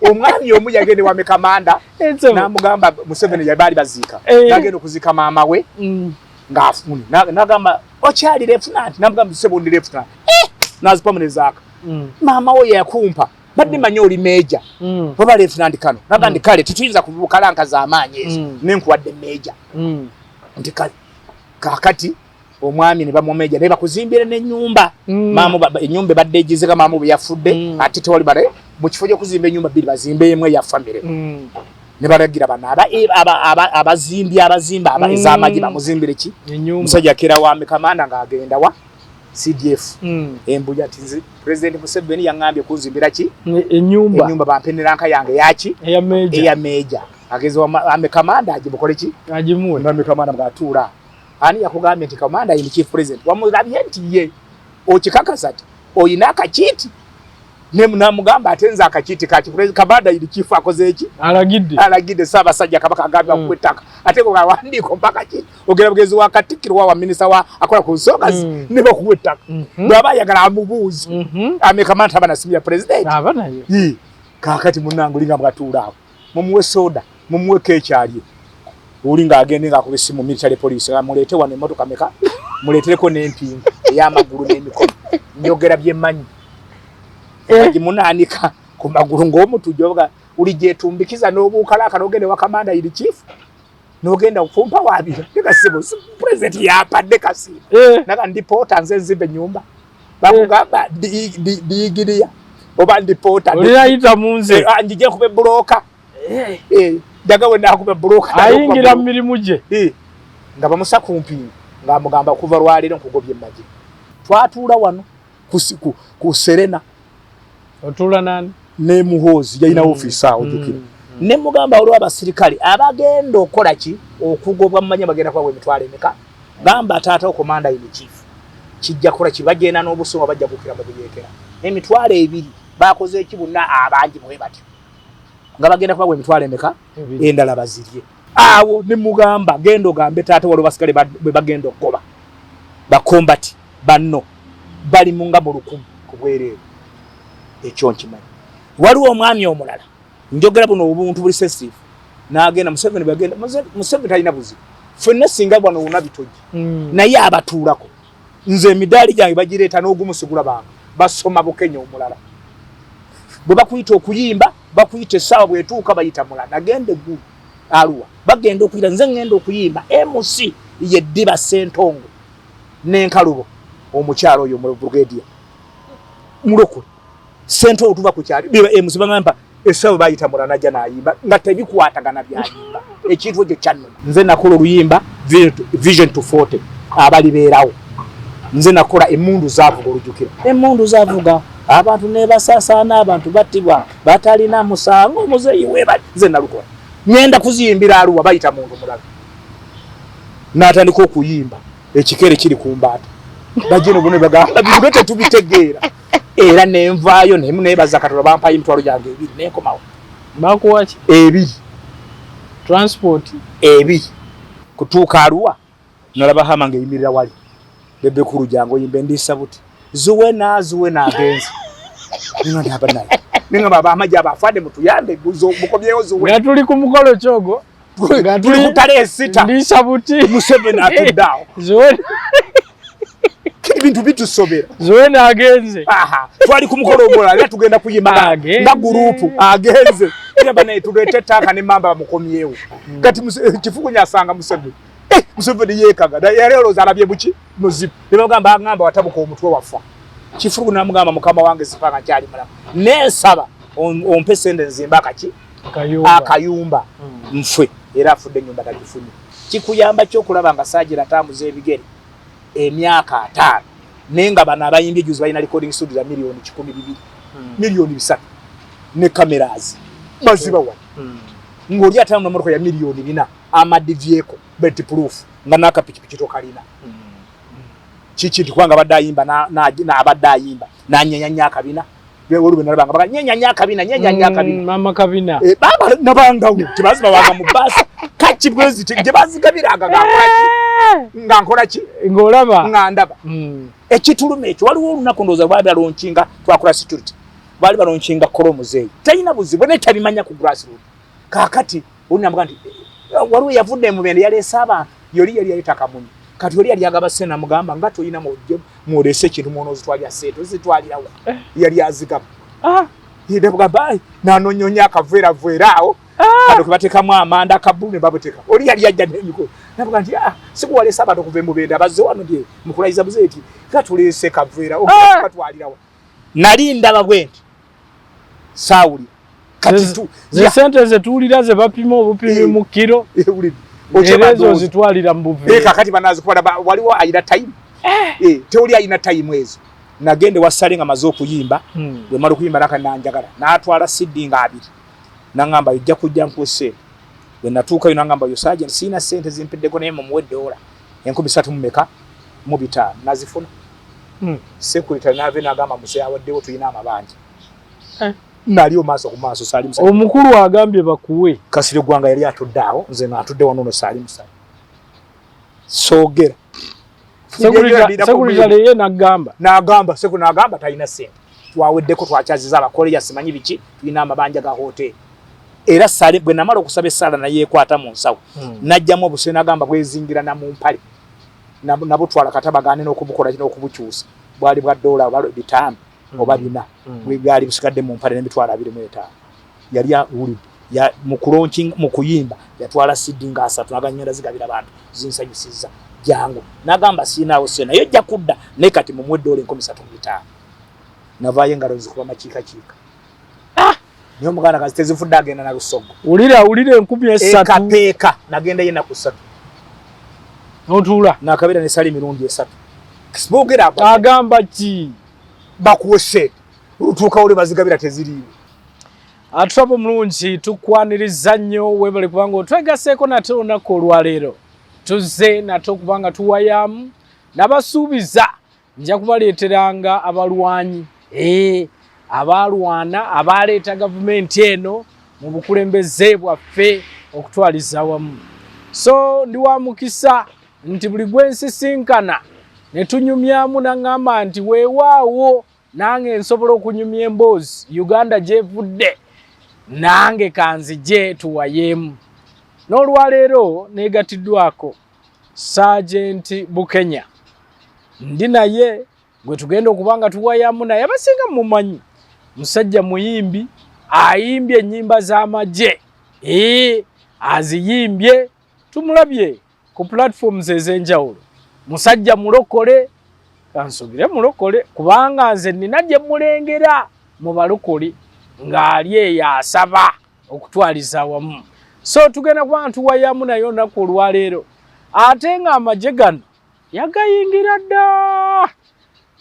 omwami omu yagende wa mekamanda namugamba Museveni yabali bazika nagenda okuzika maama we ngafuni nagamba okyali lieutenant namugamba Museveni lieutenant nazipomenezaka maama we yakumpa badde manyo oli meja baba lieutenant kano nagandi kale tituyinza kubukalanka za amaanyi nenkuwadde meja ndi kale kakati omwami ne bamumeja ne bakuzimbira n'ennyumba maama ennyumba badde ejizika maama bwe yafudde ate tewali bare mu kifo kyo kuzimba ennyumba bbiri bazimbe emwe ya family ne baragira bana abazimba ez'amagi bamuzimbire ki musajja kera wa mekamanda ng'agenda wa CDF embuja ati nzi President Museveni yangambye kunzimbira ki ennyumba bampeneranka yange yaki eya meja ageze wa mekamanda agibukole ki agimuwe na mekamanda bwatuula ani yakugambye nti kamanda yini chief president wamulabye nti ye okikakasa ati oyina akakiti ne namugamba atenza akakiti kati president kamanda yini chief akoze eki alagidde Ssaabasajja Kabaka agambye okukwetaka ate ko wandiko mpaka ki ogera bugezi wa katikiro wa minister wa akola ku nsongazi ne bakukwetaka baba yagala amubuuzi amekamanda bana simya president abana ye kakati munangu linga bwatuula mumuwe soda mumuwe kekyali ulinga agende nga kubisimu military police amulete wane motoka meka muletereko n'empingo ey'amagulu n'emikono njogera byemanyi agimunanika ku magulu ng'omuntu joga ulijetumbikiza n'obukalaka n'ogende wa kamanda ili chief n'ogenda okumpa wabira ndikasibo president yapadde kasi naga ndipota nze nzimbe nyumba bakugamba diigiria oba ndipota oliyita munze njije kube broka daga wenda akube broka ayingira mirimu je nga bamusa kumpinga nga mugamba kuva lwaliro nkugobye maji twatuula wano kusiku ku Serena otula nani ne muhozi yalina office awo jukira ne mugamba olwa abasirikali abagenda okola ki okugobwa mumanya bagenda kwa emitwalo emeka gamba taata komanda ili chief kijja kola kibagenda n'obusungu bajja kukira mu biyekera emitwalo ebiri bakoze ekibuna abangi mwe batyo nga bagenda kwa emitwalo emeka endala bazirye awo ne mugamba gendo gambe taata walo basikale bagenda okukoba bakombati banno bali munga mu lukumu kubwerere ekyo nkimanyi waliwo omwami omulala njogera buno obuntu buli sensitive n'agenda Museveni bagenda Museveni talina buzibu ffenna singa bwano wonna bitoji naye abatuulako nze emidaali gyange bagireeta n'ogumusigula bange basoma Bukenya omulala bwe bakuyita okuyimba bakuyita essaawa bwetuuka bayita mulala nagende ggulu Arua bagenda okuyita nze ngenda okuyimba MC yeddiba Ssentongo n'enkalubo omukyalo oyo mu brigadier muloko Ssentongo tuva ku kyali biba MC bangamba essaawa bayita mulala najja nayimba nga tebikwatagana byayimba ekintu ekyo kyanno nze nakola oluyimba vision to 40 abali beerawo nze nakola emundu zaavuga olujjukira emundu zaavuga abantu ne basasaana abantu battibwa batalina musango muzeyi weba nze nalukola ngenda kuziyimbira Arua bayita muntu mulala n'atandika okuyimba ekikere kiri ku mbaata bajeno bone bagamba bibulote tubitegeera era nenvaayo nebaza Katonda bampayo emitwalo gyange ebiri nenkomawo bakuwaki ebiri transport ebiri kutuuka Arua nalaba hama ngeyimirira wali bebe kuru jango yimbe ndisa buti zuwe na agenzi nino ndaba naye ninga baba amaja abafade mutu yande guzo mukobyeyo zuwe ngatuli ku mukolo chogo ngatuli kutale 6 ndisa buti Museveni atudao zuwe bintu bitusobera zuwe na agenze twali ku mukolo omola ya tugenda kuyima na gurupu agenze yaba naye tulete taka ne mamba mukomyeyo kati kifuko nyasanga Museveni Museveni yekaga da yarelo zalabye buki muzibu nebagamba ngamba watabuka omutwe wafa kifurugu namugamba mukama wange sipanga kyali mala nesaba ompe sende nzimba kaki akayumba mfwe era afudde nyumba takifuni kikuyamba kyo kulaba nga sajira tamuze ebigere emyaka 5 nenga bana abayimbi juzi bayina recording studio za milioni 12 milioni 3 ne cameras baziba wa ngoli atamu na ya milioni 4 amadivieko bulletproof nga naka pikipiki tokalina chichi ndikwanga badayimba na abadayimba na nyanya kabina bwe olube nalabanga baka nyanya kabina mama kabina baba nabanga tibazi bawanga mu basa kachi bwezi tibazi kabiranga ngankora ki ngolaba ngandaba ekitulume ekyo waliwo olunaku ndoza baba lonchinga twakula security bali balonchinga kolomu zeyi tayina buzibu ne tabimanya ku grassroots kakati unamga nti waliwo yavudde mu bende yali esaba yoli yali yitaka munyi kati yoli yali agaba sena mugamba ngato yina mu lese kintu muno zitwalya seto zitwalira wa yali azika yide bugaba na nonyonya akavera verao kado kibateka mu amanda kabune babuteka oli yali yajja n'emiko nabuga nti siku wale saba dokuve mu bende abaze wano die mukulaiza buzeti katulese kavera okatwalira wa nalinda babwenti Sauli kati tu ze sente ze tulira ze bapima obupimi mu kilo ezo zitwalira mbuve kakati banazi kuba waliwo ayina time teoli ayina time ezo nagende wasalenga mazo kuyimba bwe malu kuyimba nakananjagala natwala sidinga abiri nangamba yajja kujja nkose bwe natuuka yina ngamba yo sergeant sina sente zimpiddeko naye mu $1 3 mmeka mu bita nazifuna security nave nagamba muse awaddewo tuyina amabanja naliyo maso ku maso Salim Salim omukulu agambye bakuwe kasire gwanga yali atuddawo nze natudde wano no Salim Salim sogera security leye nagamba seku nagamba tayina sente twaweddeko twakyaziza abakole yasimanyi biki tuyina amabanja ga hotel era Salim bwe namala okusaba essala naye ekwata mu nsawo najjamu obuse nagamba bwezingira na mu mpale nabutwala katabagane n'okubukola kino okubukyusa bwali bwa $5 oba 4 bwegali busikadde mu mpale n'emitwalo 25 yali uli ya mukulonching mukuyimba yatwala sidinga 3 naganyenda zigabira abantu zinsanyisiza jangu nagamba sinawo sena yojja kudda nekati mu $1 3 navaye ngalo zikuba machika chika niyo muganda kazitezifudda agenda na lusogo ulira 10 kapeka nagenda yena ku 3 notula nakabira ne sali mirundi 3 kisibogera agamba ki bakuwese utuka ule bazigabira teziriwe atwabo mulungi tukwaniriza nnyo webale kubanga twegaseko nate onako olwaleero tuze nate okubanga tuwayamu nabasuubiza nja kubaleeteranga abalwanyi abalwana abaleeta gavumenti eno mu bukulembeze bwaffe okutwaliza wamu so ndi wa mukisa nti buli gwensisinkana ne tunyumyamu nangamba nti weewaawo nange nsobola okunyumya emboozi Uganda gyevudde nange kanzije tuwayemu n'olwaleero negatiddwako Sergeant Bukenya ndi naye gwe tugenda okubanga tuwayamu naye abasinga mumanyi musajja muyimbi ayimbye ennyimba z'amagye aziyimbye tumulabye ku platforms ez'enjawulo musajja mulokole kansubire mulokole kubanga nze nina gye mulengera mu balokole ng'ali asaba okutwaliza wamu so tugenda kubanga tuwayamu naye olunaku olwaleero ate nga amagye gano yagayingira dda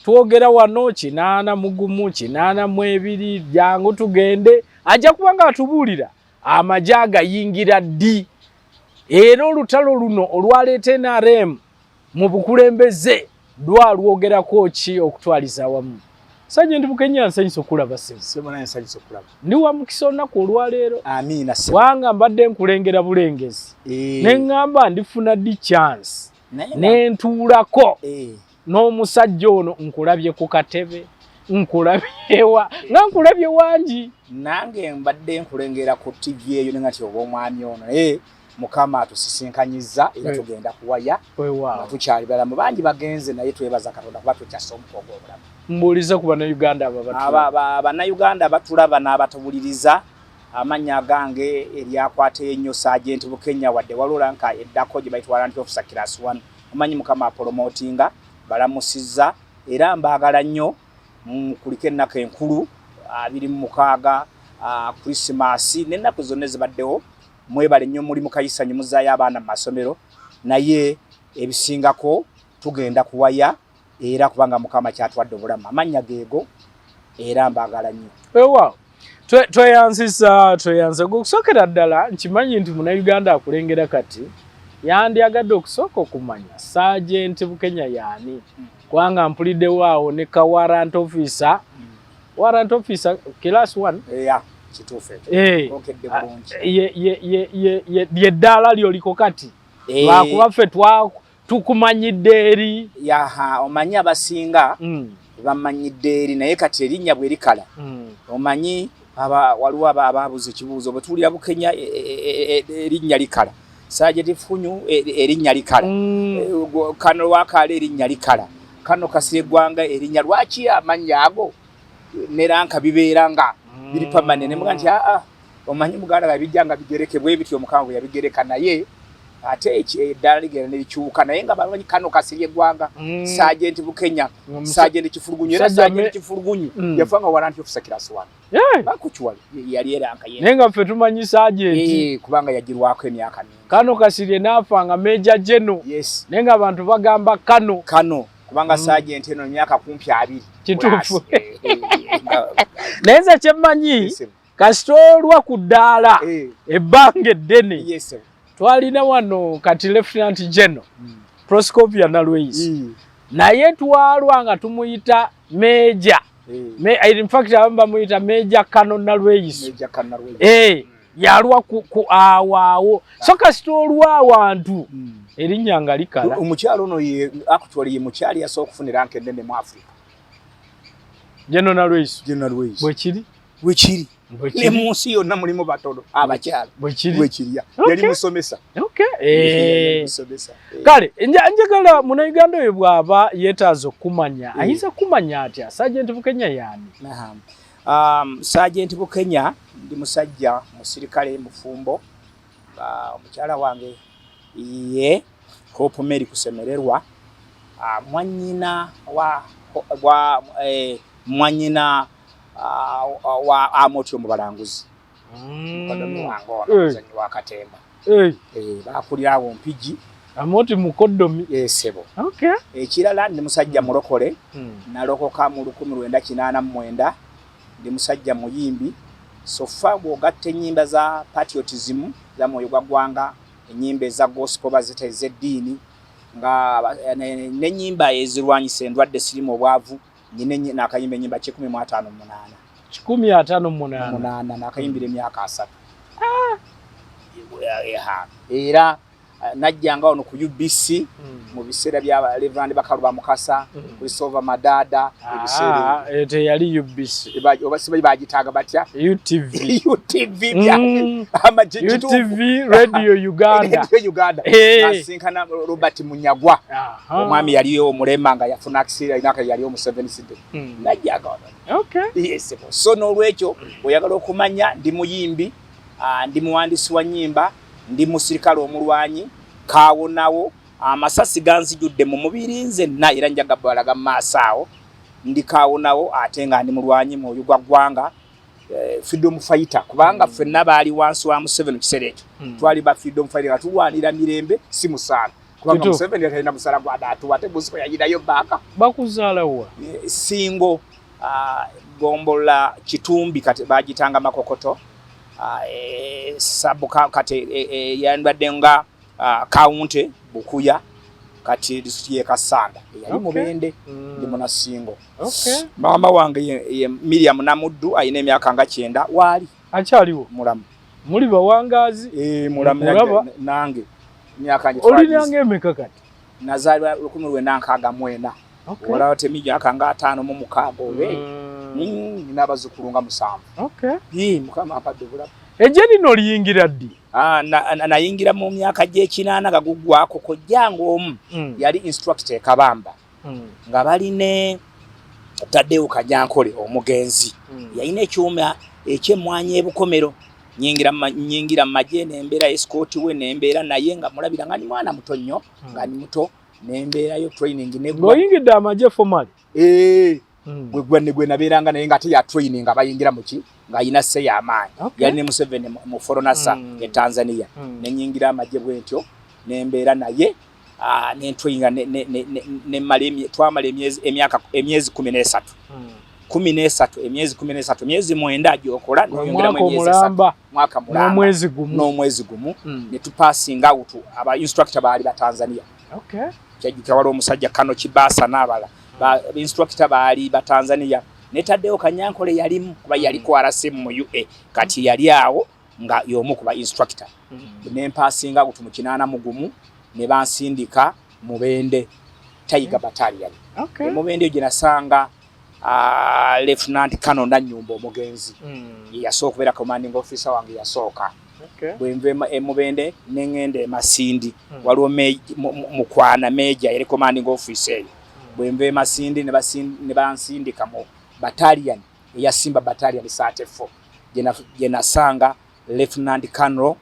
twogera wano 8 jangu tugende ajja kubanga atubuulira amagye agayingira ddi era olutalo luno olwaleeta NRM mu bukulembeze lwalwogerako ki okutwaliza wamu Sergeant Bukenya nsanyisa okulaba sebona nsanyisa okulaba ndi wa mukisa olunaku olwaleero amina wanga mbadde nkulengera bulengezi neŋŋamba ndifuna ddi chance nentuulako n'omusajja ono nkulabye ku katebe nkulabyewa nga nkulabye wangi nange mbadde nkulengera ku TV eyo nengati oba omwami ono Mukama atusisinkanyizza era tugenda kuwaya tukyali balamu bangi bagenze naye twebaza Katonda kuba tukyasoma obulamu mbuuliza ku Bannayuganda Bannayuganda batulaba n'abatubuliriza amanya gange eryakwata ennyo Sergeant Bukenya wadde walola nka eddako gye bayitwala nti officer class 1 amanyi Mukama promotinga balamusizza era mbaagala nnyo kuliko ennaku enkulu 26 Christmas n'ennaku zonna zibaddewo mwebale nnyo muli mukayisa nyumuzayo abaana mu masomero naye ebisingako tugenda kuwaya era kubanga Mukama kyatwadde obulamu amanya geego era mbaagala nnyo tweyanze okusokera ddala nkimanyi nti Munnayuganda akulengera kati yandyagadde okusooka okumanya Sergeant Bukenya yaani kubanga mpuliddewo awo ne ka warrant officer class 1 yeddala lyoliko kati lwakuba ffe tukumanyidde eri omanyi abasinga bamanyidde eri naye kati erinnya bwe likala omanyi waliwo ababuze ekibuuzo bwe tuwulira Bukenya erinnya likala Sergeant Funyu erinnya likala Kano Wakaala erinnya likala Kano Kasirye Gwanga erinnya lwaki amannya ago neranka bibeeranga biri pamanene mga nti omanyi Buganda babijjanga bigerekebwe bityo Mukama yabigereka naye ate eddala ligenda nerikyuka naye nga bamanyi Kano Kasirye Gwanga Sergeant Bukenya Sergeant Kifulugunyu era Sergeant Kifulugunyu yafanga warrant officer class 1 bakuchwali yali eranka ye nenga ffe tumanyi Sergeant kubanga yagirwako emyaka mingi Kano Kasirye nafanga Major General nenga abantu bagamba Kano kubanga Sergeant eno emyaka kumpi 2 kituufu neze kyemmanyi kasitolwa ku ddaala ebbanga eddene twalina wano kati Lieutenant General Proscopia Nalweis naye twalwa nga tumuyita Major in fact abamba muyita Major Kano Nalweis yalwa ku awaawo so kasitolwa awantu erinnya nga likala omukyalo ono ye actually ye mukyali yasooka okufunira anke ennene mu Africa General Nalweis bwekiri ne munsi yonna mulimu batono abakyala bwekiriya yali musomesa kale njagala Munauganda oyo bw'aba yeetaaza okumanya ayinza kumanya atya Sergeant Bukenya yani Sergeant Bukenya ndi musajja musirikale mufumbo omukyala wange ye Hope Mary kusemererwa mwanyina mwanyina wa Amotyo mu Balanguzi mukodomi wange omuzanyi wa Katemba bakulira abo mpigi Amoti mukodomi sebo ekirala ndi musajja mulokole nalokoka mu 1989 ndi musajja muyimbi sofa bwogatte ennyimba za patriotism za moyo gwa ggwanga ennyimba za gospel bazita ez'eddiini nga n'ennyimba ezirwanyisa endwadde sirimu obwavu nyine nakayimba ennyimba 158 nakayimbira emyaka 3 era najjanga ono ku UBC mu biseera bya Reverend Bakaluba Mukasa Christopher Madada ebiseera ete yali UBC oba sibayi bagitaga batya UTV bya amajitu UTV Radio Uganda nasinkana Robert Munyagwa omwami yaliyo omulema nga yafuna akisira inaka yaliyo Museveni sidde najjanga so n'olwekyo oyagala okumanya ndi muyimbi ndi muwandisi wa nnyimba ndi musirikale omulwanyi kaawonawo amasasi ganzijudde mu mubiri nze na era njaga balaga maasawo ndi kaawonawo ate nga ndi mulwanyi mu yugwa gwanga freedom fighter kubanga ffenna baali wansi wa Museveni kiseera ekyo twali ba freedom fighter nga tulwanira mirembe si musaala kubanga Museveni yatalina musaala gwa datu ate busiko yagirayo baka bakuzaalawa singo gombola kitumbi kati bagitanga makokoto sabuka kati yandwadde nga kaunti Bukuya kati district ye Kasanda yali mubende ndi munasingo mama wange ye Miriam Namuddu ayina emyaka nga 9 wali akyaliwo mulamu muli bawangazi mulamu nange emyaka nje oli nange emekakati nazalwa 1964 wala temija akanga 5 mu mukago we n'abazukulu nga 7 mukama apadubula ejeni no liyingira ddi nayingira mu myaka gy'ekinaana gaguggwako kojjanga omu yali instructor Kabamba nga baline Taddewo Kajankole omugenzi yalina ekyuma eky'emmwanyi ebukomero nyingira maje nembeera escort we nembeera naye nga mulabira nga ni mwana muto nnyo nga ni muto nembeera yo training nebwo oyingidde amaje formal gwe nabeeranga naye nga ya training abayingira muki nga ayina se y'amaanyi yali ne Museveni mu Foronasa e Tanzania nenyingira amaje bwentyo nembeera naye nentraininga ne twamala emyezi 13 emyezi 13 emyezi 9 agyokola mwaka mulamba n'omwezi gumu ne tupassinga out aba instructor baali ba Tanzania kyajjuka wali omusajja Kano Kibasa n'abala ba instructor baali ba Tanzania ne Taddewo Kanyankole yalimu kuba yali kwarase mu UA kati yali awo nga y'omu kuba instructor ne mpassinga out mu 8 ne bansindika Mubende Tiger Battalion Mubende gye nasanga Lieutenant Colonel Nnyo omugenzi yasooka okubeera commanding officer wange yasooka bwenve Mubende nengende Masindi waliwo mukwana Major yali commanding officer bwenve Masindi ne bansindika mu battalion ya Simba battalion 34 jena sanga Lieutenant Colonel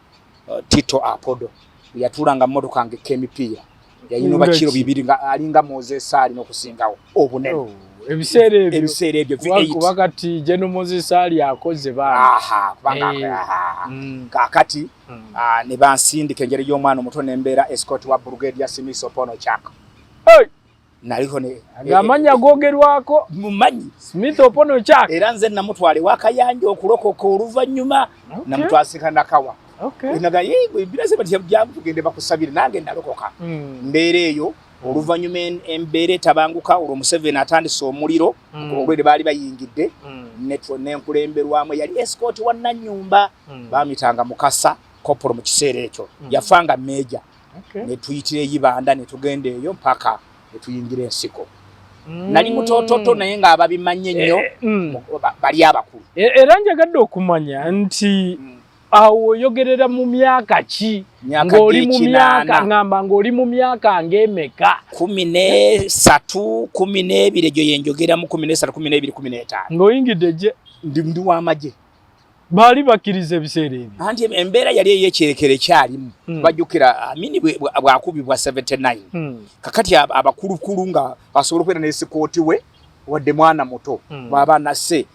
Tito Apodo yatulanga motoka nge kemipia yayino bakiro bibiri nga alinga Moses ali nokusingawo obunene ebiseere ebyo wakati General Moses ali akoze bana kakati ne bansindika engeri y'omwana omuto nembeera escort wa Brigadier Simiso Pono Chaka naliko ne ngamanya gogerwako mumanyi Smith Opono Chaka era nze namutwale wakayanja okulokoka oluvannyuma namutwasika nakawa inaga yego birase bati byamu tugende bakusabira nange ndalokoka mbere eyo oluvannyuma embere tabanguka olwo Museveni atandise omuliro olwede bali bayingidde netwo nenkulemberwamu yali escort wa Nanyumba bamitanga Mukasa koporo mu kiseera ekyo yafanga Major ne tuyitire yibanda ne tugende eyo mpaka etuyingire ensiko nali mutototo naye nga ababimanye nnyo bali abakulu era njagadde okumanya nti awo yogerera mu myaka ki ng'oli mu myaka ngamba ng'oli mu myaka ngemeka 13 12 gyo yenjogera mu 13 12 15 ng'oyingidde je ndi wa maje bali bakirize biseere ebi anti embeera yali eyekyerekere kyalimu bajjukira amini bwakubibwa 79 kakati abakulukulu nga basobola okwera n'esikooti we wadde mwana muto baba nase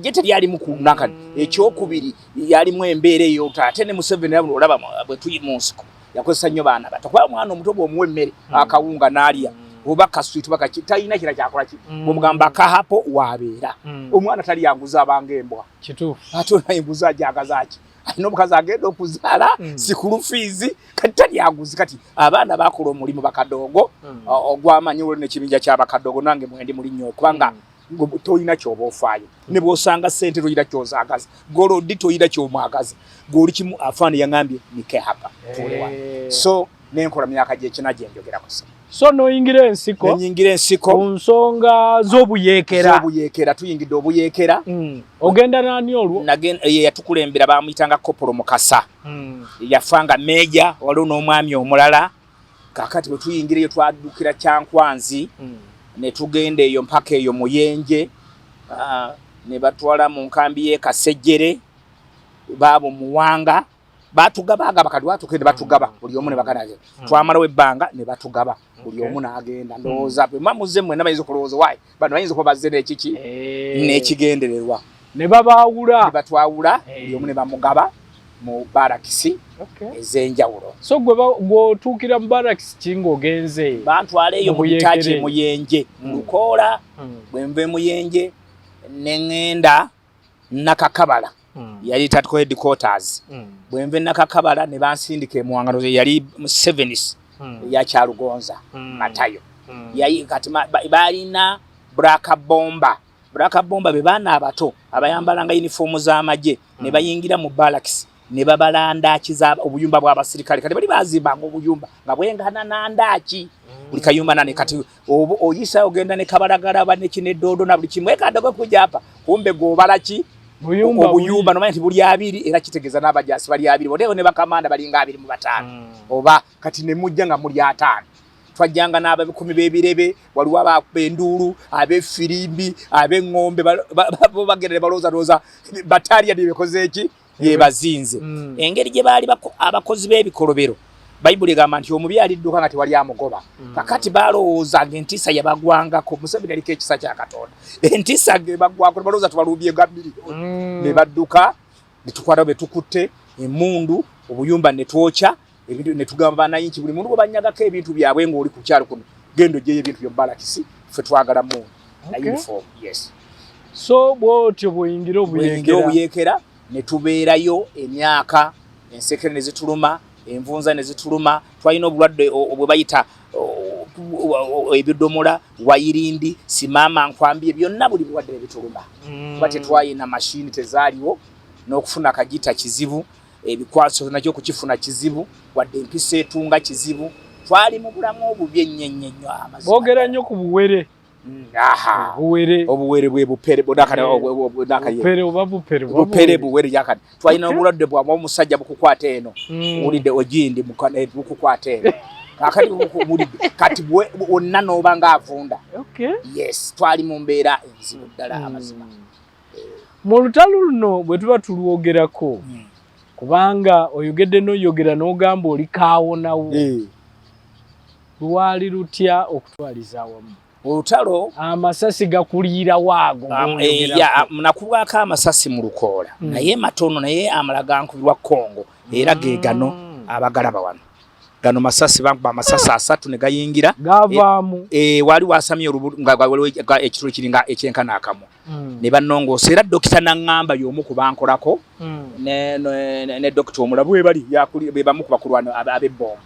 jete lyali mukunaka ekyokubiri yali mu embeera eyo ate ne Museveni olaba bwe tuyi mu nsiko yakozesa nnyo baana batakwa mwana omuto bw'omuwa emmere akawunga n'alya oba kaswitu bakakitayina kira kyakola ki bw'omugamba kahapo wabeera omwana tali yanguza abanga embwa kituufu ate onayinguza ajagazaaki alina omukazi agenda okuzaala sikulu fiizi kati tali yanguzi kati abaana bakola omulimu bakadogo ogwamanyi olwo n'ekibinja ky'abakadogo nange mwendi muli nnyo kubanga toyina kyoba ofaayo ne bw'osanga ssente toyina kyozaagaza golodi toyina kyomwagaza goli kimu afaani yaŋambye nike hapa tulewa so nenkola myaka gyekina gyenjogerako so noyingira ensiko nenyingira ensiko ku nsonga z'obuyeekera tuyingidde obuyeekera ogenda nani olwo yatukulembera bamuyitanga kopolo Mukasa yafanga Major waliwo n'omwami omulala kakati bwe tuyingira eyo twaddukira Kyankwanzi ne tugenda eyo mpaka eyo Muyenje ne batwala mu nkambi y'e Kasejjere baabo Muwanga batugaba bakadwa tukende batugaba buli omu ne bakanaze twamalawo ebbanga ne batugaba buli omu n'agenda ndowooza bwe mamuze mwe nabayinza okulowooza wayi bano bayinza kuba bazze n'ekiki n'ekigendererwa ne babaawula ne batwawula buli omu ne bamugaba mu barakisi ez'enjawulo so gwotuukira mu barakisi kinga ogenze bantwala eyo mu bitaaki Muyenje Lukoola bwe nve Muyenje ne ŋŋenda Nakakabala yali tactical headquarters bwe nve Nakakabala ne bansindika emuwangano yali 7s ya Kyalugonza Matayo yayi kati balina Black Bomba be baana abato abayambalanga uniform z'amagye ne bayingira mu barracks ne babalanda kiza obuyumba bw'abasirikale kati bali bazimbanga obuyumba nga bwengana nandaki buli kayumba nane kati oyisa ogenda ne kabalagala bane kinedodo na buli kimwe kadogo kujapa kumbe gobalaki obuyumba no manti buli abiri era kitegeza n'abajasi bali abiri bodeho ne bakamanda bali nga abiri mu batano oba kati ne mujja nga muli atano twajjanga n'aba 10 bebirebe waliwo abendulu abefirimbi abengombe bagere baloza batalia bibekoze eki yebazinze engeri gye bali abakozi b'ebikolobero Bayibuli egamba nti omubi alidduka nga tewali amugoba kakati balowooza ng'entiisa yabagwangako Museveni aliko ekisa kya Katonda entiisa gebagwako balowooza tubalubye ga miliyoni ne badduka ne tukwata be tukutte emmundu obuyumba ne twokya ebintu ne tugamba banayinki buli muntu banyagako ebintu byabwe ng'oli ku kyalo kuno gendo gye ebintu byo barakisi ffe twagala mu na uniform yes so bwotyo buyingira obuyeekera ne tubeerayo emyaka ensekere ne zituluma envunza ne zituluma twalina obulwadde obwe bayita ebidomola wayirindi simama nkwambye byonna buli bulwadde bituluma bate twayina machine tezaaliwo n'okufuna kagita kizibu ebikwaso nakyo kukifuna kizibu wadde empisa etunga kizibu twali mu bulamu obubye nnyo boogera nnyo ku buwere obuwere bwe bupere bupere buwere yakati twalina obulwadde bwa omusajja bukukwata eno ulidde ogindi bukukwata eno kakati bulidde kati onna n'oba ng'avunda yes twali mu mbeera enzibu ddala amazima mu lutalo luno bwe tuba tulwogerako kubanga oyogedde n'oyogera n'ogamba oli kaawonawo lwali lutya okutwaliza awamu olutalo amasasi gakuliira waago nakubwako amasasi mu lukoola naye matono naye amala gankubirwa Kongo era ge gano abagalaba wano gano masasi bakuba amasasi 3 ne gayingira gavaamu wali wasamye ekituli kiringa ekyenkana akamu ne bannongoosa era dokita n'angamba y'omu ku bankolako ne dokita omulabu we bali be bamu ku bakulwana ab'ebbombo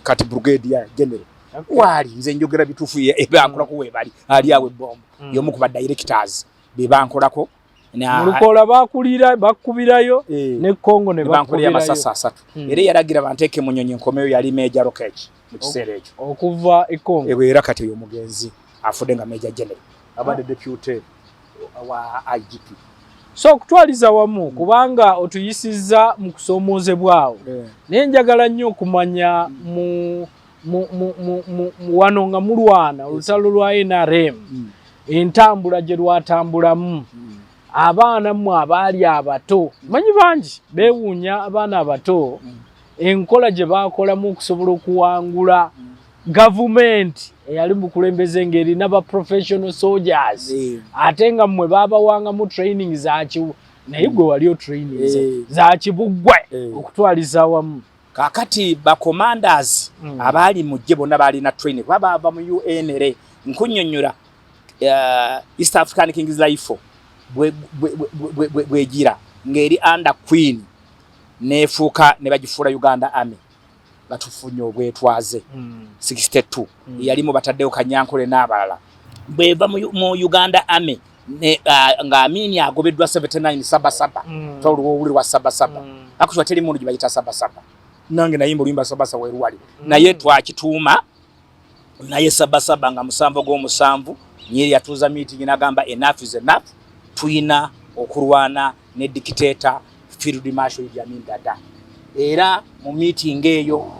kati brigadier general wali nze njogera bituufu bankolako we bali ali awo ebbombo y'omu ku ba directors be bankolako Mulukoola bakubirayo ne Kongo ne bakubira amasasi 3 era yaragira banteeke mu Nnyonyi nkomeyo yali Major Lokech mu kiseera ekyo okuva e Kongo era kati uyo mugenzi afudde nga Major General abadde deputy wa IGP so okutwaliza wamu kubanga otuyisizza mu kusomoozebwawo naye njagala nnyo okumanya mu wano nga mulwana olutalo lwa NRM entambula gye lwatambulamu abaana mu abaali abato manyi bangi beewuunya abaana abato enkola gye baakolamu okusobola okuwangula gavumenti eyali mu kulembeze ng'erina ba professional soldiers ate nga mmwe baabawangamu training zakiwu naye gwe wali otraining za kibuggwe okutwaliza awamu kakati ba commanders abaali mujje bonna balina training baba mu UNRA nkunnyonnyola East African King's Life bwegira ngeri under queen nefuuka ne bagifuula Uganda Army batufunye obwetwaze 62 yalimu bataddeyo Kanyankole n'abalala bweva mu Uganda Army nga Amini agobeddwa 79 sabasaba tolwo uli wa sabasaba akuswa teli mundu gibayita sabasaba nange nayimba oluyimba sabasaba weruwali naye twakituuma naye sabasaba nga musanvu gw'omusanvu Nyeri yatuuza meeting n'agamba enough is enough tuina okulwana ne dictator Field Marshal Idi Amin Dada era mu meeting eyo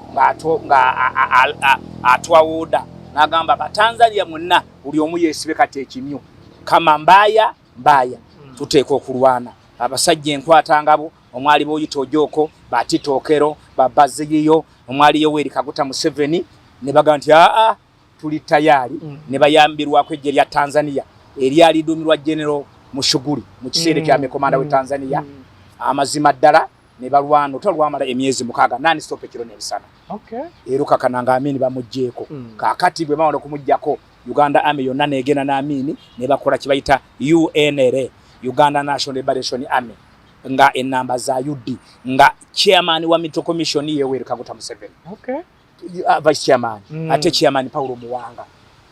atwawoda nagamba batanzania munna buli omu yesibe kati ekimyu kama mbaya tuteeka okulwana abasajja enkwatangabo omwali boyito ojoko batitokero babaziyo omwali Yoweri Kaguta Museveni ne baga nti tuli tayari ne bayambirwa kwejje lya Tanzania eri alidumirwa general mushuguri mu kiseera kya komanda we Tanzania amazima ddala ne balwana otalwamala emyezi mukaaga nani stop ekiro n'ebisana eruka kananga Amini bamujjeeko kakati bwe bawono kumujjako Uganda Army yonna negena na Amini ne bakola kibayita UNRA Uganda National Liberation Army nga enamba za UD nga chairman wa Mito Commission Yoweri Kaguta Museveni vice chairman ate chairman Paulo Muwanga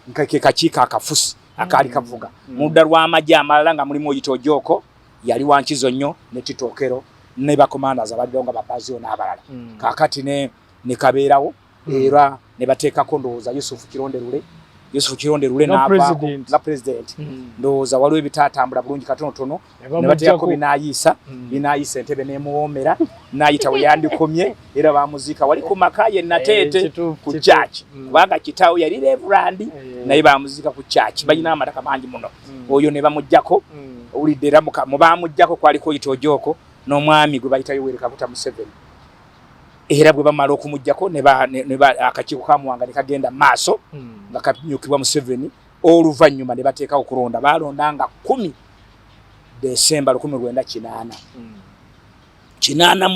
nkake kachika akafusi akali kavuga mudda lw'amajja amalala nga mulimu Oyitojoko yali wankizo nnyo ne Titokero ne ba commanders abadonga babazio n'abalala kakati ne kabeerawo era ne bateekako ndowooza Yusufu Kironderule n'avaako nga president ndowooza waliwo ebitaatambula bulungi katonotono ne bateekako binaayisa entebe n'emuwoomera n'ayita we yandikomye era bamuziika wali ku maka ye Nateete ku church kubanga kitaawe yali Reverend naye bamuziika ku church balina amataka mangi muno oyo ne bamujjako owulidde era mu bamujjako kwaliko Oyitojoko n'omwami gwe bayita Yoweri Kaguta Museveni era bwe bamala okumujjako ne akakiiko kamuwanga ne kagenda maaso nga kamyukibwa Museveni oluvannyuma ne bateekawo okulonda balondanga 10 Desemba 1980 kinana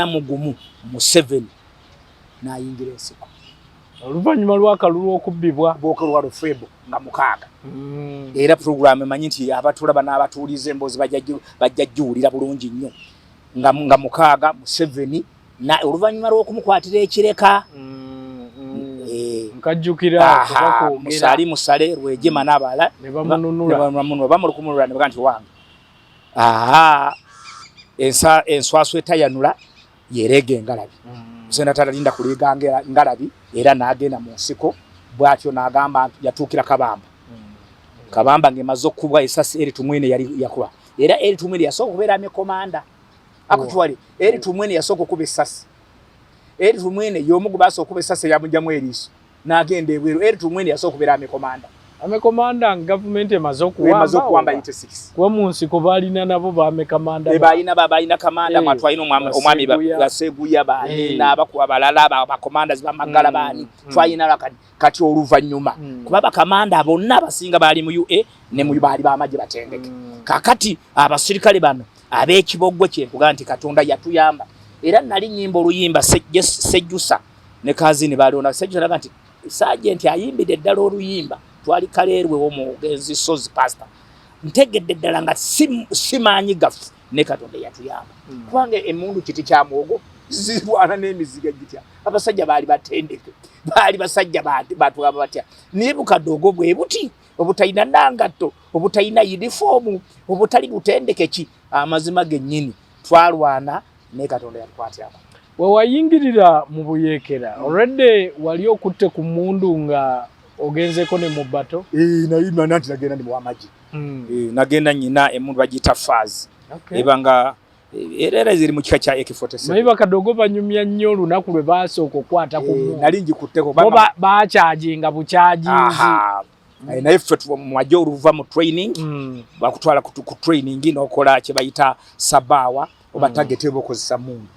mugumu Museveni n'ayingira ensiko oluvannyuma lw'akalulu okubbibwa bw'okalwa Lufeebo nga mukaaga era program emanyi nti abatulaba n'abatuulize emboozi bajja jjuwulira bulungi nnyo nga mukaaga Museveni na oluvannyuma lw'okumukwatira ekireka nkajjukira musale Rwejema n'abala ne bamununula bamulukumulula ne baga nti wange enswaswa etayanula yereega engalabi Museveni atalinda kuliga ngalabi era n'agenda mu nsiko bwatyo n'agamba yatuukira Kabamba. Kabamba ng'emaze okubwa esasi eri tumwene yali yakuba. Era eri tumwene yasooka okubeera amekomanda. Akutwali eri tumwene yasooka okuba esasi. Eri tumwene y'omu gwe baasooka okuba esasi yamugyamu eriiso. N'agenda ebweru eri tumwene yasooka okubeera amekomanda. Amekomanda government emaze okuwamba 86. Kuba mu nsiko balina nabo bamekomanda. Balina kamanda mwatwalina omwami baseguya baani n'abakuba abalala abakomanda zibamagala baani. Twalina kati oluvannyuma. Kuba bakamanda bonna abasinga baali mu UA ne mu baali b'amagye batendeke. Kakati abasirikale bano ab'ekiboggo kye kuga nti Katonda yatuyamba. Era nali nyimba oluyimba sejjusa ne kazini baliona sejjusa naga nti sergeant ayimbidde ddala oluyimba twali kaleerwe omugenzi sozi pastor ntegedde ddala nga simanyi gafu ne Katonda yatuyamba. Kubange emundu kiti kya mwogo zirwana n'emiziga gitya abasajja baali batendeke baali basajja bantu aba batya nibuka dogo bwe buti obutayina nangatto obutayina uniform obutali butendeke ki amazima gennyini twalwana ne Katonda yatwatyako. Wewayingirira mu buyeekera already wali okutte ku mundu nga ogenzeko ne mu bato? Naye nanti nagenda ndi mu wamaji. Nagenda nyina emundu bagita Faz. Ebanga era ziri mu kika kya AK47. Naye Kadogo banyumya nnyo olunaku lwe baasooka okukwata ku mundu. Nali ngikutteko baacaginga bucaginzi. Naye ffe mwajja oluva mu training bakutwala ku training n'okola kye bayita sabawa oba target okozesa mundu.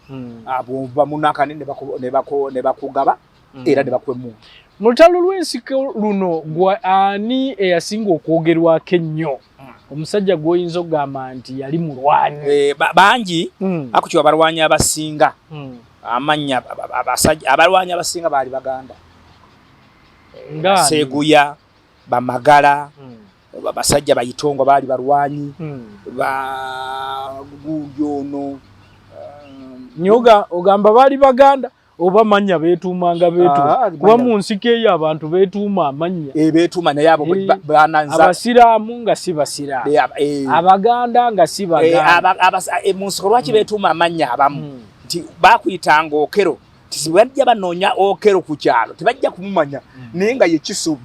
Abo bamunaka ne bakugaba era ne bakwe mundu. Mu lutalo lw'ensiko luno ani eyasinga okwogerwako ennyo omusajja gw'oyinza okugamba nti yali mulwanyi? Bangi akukiwa abalwanyi abasinga amannya abalwanyi abasinga baali Baganda. Seguya Bamagala basajja bayitongo baali balwanyi Guyono Nyoga ogamba baali Baganda oba manya betumanga betu kuba mu nsiko eyo abantu betuma amanya betuma naye abo bananza abasiraamu nga si basira Abaganda nga si Baganda mu nsiko lwaki betuma amanya abamu nti bakuyitanga okero tibajja banoonya okero ku kyalo tibajja kumumanya naye nga ye kisubi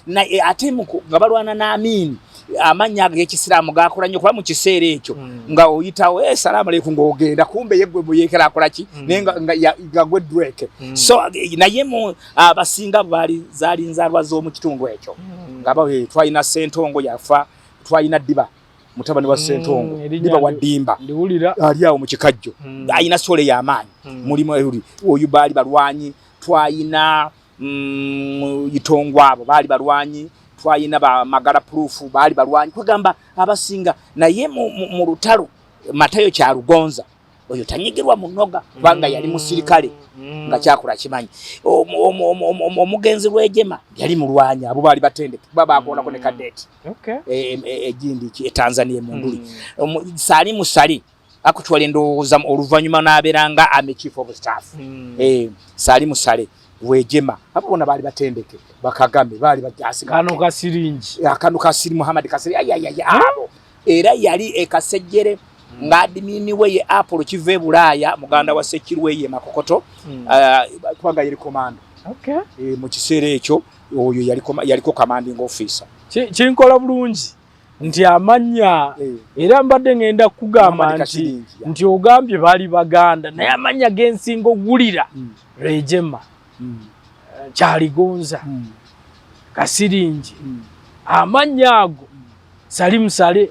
na ate nga balwana n'Amini amanya g'ekisiraamu gakola nnyo kuba mu kiseera ekyo nga oyitawo salaamu aleikum ng'ogenda kumbe yeggwe muyeekera akola ki naye nga gwe Drake. So naye mu abasinga zaali nzaalwa z'omu kitundu ekyo nga twalina Ssentongo yafa twalina Ddiba mutabani wa Ssentongo Ddiba wa Ddimba ali awo mu kikajjo ayina sole y'amaanyi mulimu oyo baali balwanyi twalina Itongo abo baali balwanyi twayina ba Magala proof baali balwanyi kwagamba abasinga naye mu lutalo Matayo kya Lugonza oyo tanyigirwa munoga banga yali musirikale nga kyakola kimanyi omugenzi lwejema yali mulwanya abo baali batendeke baba akola kone kadeti ejindi ki Tanzania munduli sali musali akutwala ndowooza oluvanyuma n'aberanga ame chief of staff sali musale wejema hapo bona bali batendeke Bakagame bali bajasi kano kasiri Muhammad Kasiri abo era yali ekasejjere ngadimini we Apollo kive Bulaya muganda wa Sekirwe ye Makokoto kwanga yali command mu kiseera ekyo oyo yaliko commanding officer kinkola bulungi nti amanya era mbadde ngenda kugamba nti ogambye bali Baganda naye amanya gensingo ogulira Rejema Kyaligonza Kasiringi amanya ago Salimu Sale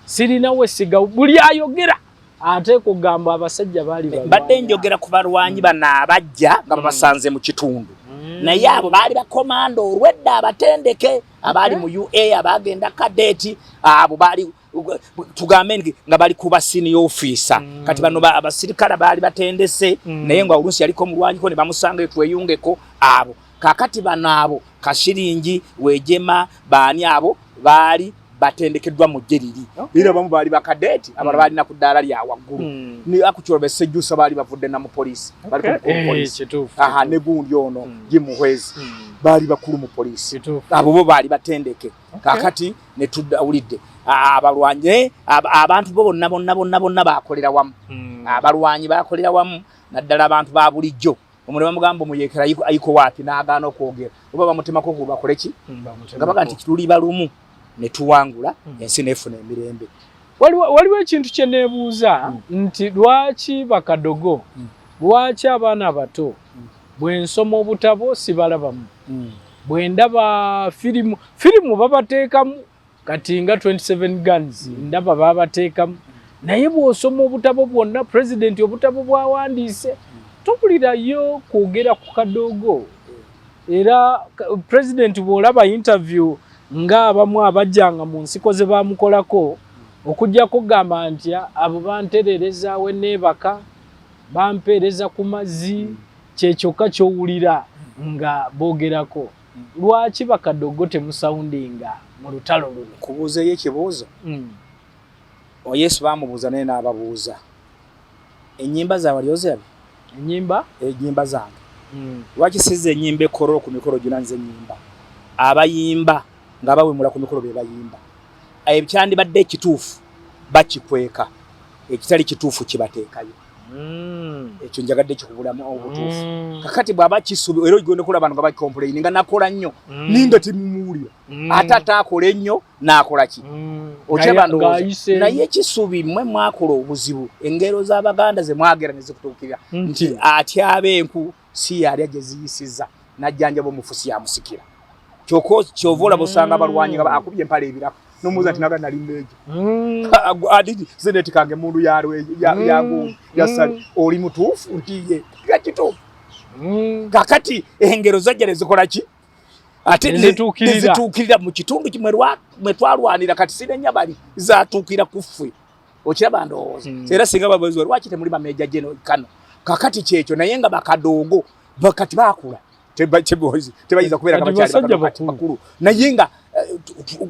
sirina wesiga buli ayogera ate kugamba abasajja bali badde njogera ku balwanyi bana abajja nga basanze mu kitundu naye abo baali bakomando olwedda abatendeke abali mu UA abagenda kadeti abo baali tugambe nga bali kuba senior officer kati bano abasirikala baali batendese naye nga olusi yaliko mulwanyi ko ne bamusanga tweyungeko abo kakati bano abo Kashiringi Wejema baani abo baali batendekeddwa mu jeriri era bamu baali bakadeti abala baali na kudala lya waggulu ni akuchorobe sejjusa baali bavudde na mu police bali ku police ne gundi ono gimuhwezi baali bakulu mu police abo bo baali batendeke kakati ne tudawulidde abalwanye abantu bo bonna bakolera wamu abalwanyi bakolera wamu naddala abantu ba bulijjo omulema mugambo muyekera ayiko wapi n'agaana okwogera oba bamutemako ku bakoleki nga baga nti tuli balumu ne tuwangula ensi n'efuna emirembe. Waliwo ekintu kye neebuuza nti lwaki bakadogo lwaki abaana abato bwe nsoma obutabo sibalabamu bwe ndaba firimu babateekamu kati nga 27 guns ndaba babateekamu naye bw'osoma obutabo bwonna president obutabo bwawandiise topulirayo kwogera ku Kadogo era president bw'olaba interview nga abamu abajjanga mu nsiko ze bamukolako okujjako gamba nti abo banterereza we neebaka bampeereza ku mazzi kyekyokka kyowulira nga boogerako. Lwaki bakadogo temusoundinga mu lutalo luno? Kubuuzeyo ekibuuzo Yesu bamubuuza naye n'ababuuza ennyimba zaabwe lyozirabye ennyimba zange lwaki sizza ennyimba ekorolo ku mikolo gyonna nze ennyimba abayimba nga bawemula ku mikolo be bayimba ekyandibadde ekituufu bakikweka ekitali kituufu kibateekayo ekyo njagadde kikubulamu obutuufu kakati bw'aba kisubi era ogenda okulaba abantu nga bakomplaini nga nakola nnyo ninga timumuwulira ate ataakola ennyo n'akola ki okyaba ndowooza naye ekisubi mmwe mwakola obuzibu engero z'Abaganda ze mwagera ne zikutuukirira nti atyaba enku si yalya gye ziyisiza najjanjaba omufusi yamusikira kyova olaba osanga abalwanyi nga akubye empala ebirako nomuuza nti naga nali mmeejo adidi zeneti kange mundu yangu yasali oli mutuufu nti ye gakituufu kakati engero zajja ne zikola ki ate nezituukirira mu kitundu kimwe twalwanira kati sirenya bali zatuukira ku ffe okiraba ndowooza era singa babuuza lwaki temuli bameeja geno kano kakati kyekyo naye nga bakadogo bakati baakula tebayiza kubeera nga bakyali bakulu naye nga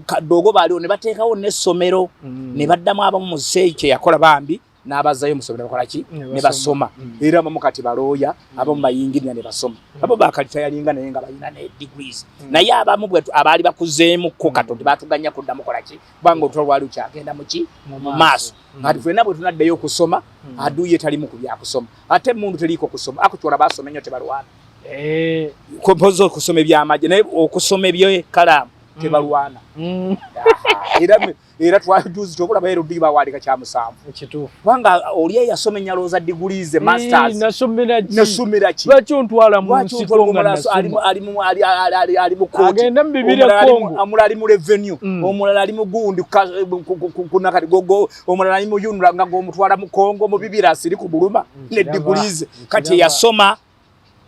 Kadogo baaliwo ne bateekawo n'essomero ne baddamu abamu mu Seeke yakola bambi n'abazayo mu ssomero bakola ki ne basoma era abamu kati balooya abamu bayingirira ne basoma abo bakalita yalinga naye nga balina ne degrees naye abamu bwe abaali bakuzeemukko Katonda batuganya kuddamu kola ki kubanga olutalo lwali lukyagenda mu ki mu maaso kati ffenna bwe tunaddeyo okusoma aduye talimu ku byakusoma ate emundu teriiko kusoma akutwala basoma ennyo tebalwana kompozo okusoma ebyamagye naye okusoma ebyekalaamu tebalwana era twajuzi tobulaba era odiba waalika kya musanvu ekituufu kubanga oli eyasoma ennyaloza degrees masters nasomera ki lwaki ontwala mu nsiko nga ali mu kooti agenda mu bibira Kongo omulala ali mu revenue omulala ali mu gundi kunakati gogo omulala ali mu yunula nga gomutwala mu Kongo mu bibira asiri ku buluma ne degrees kati yasoma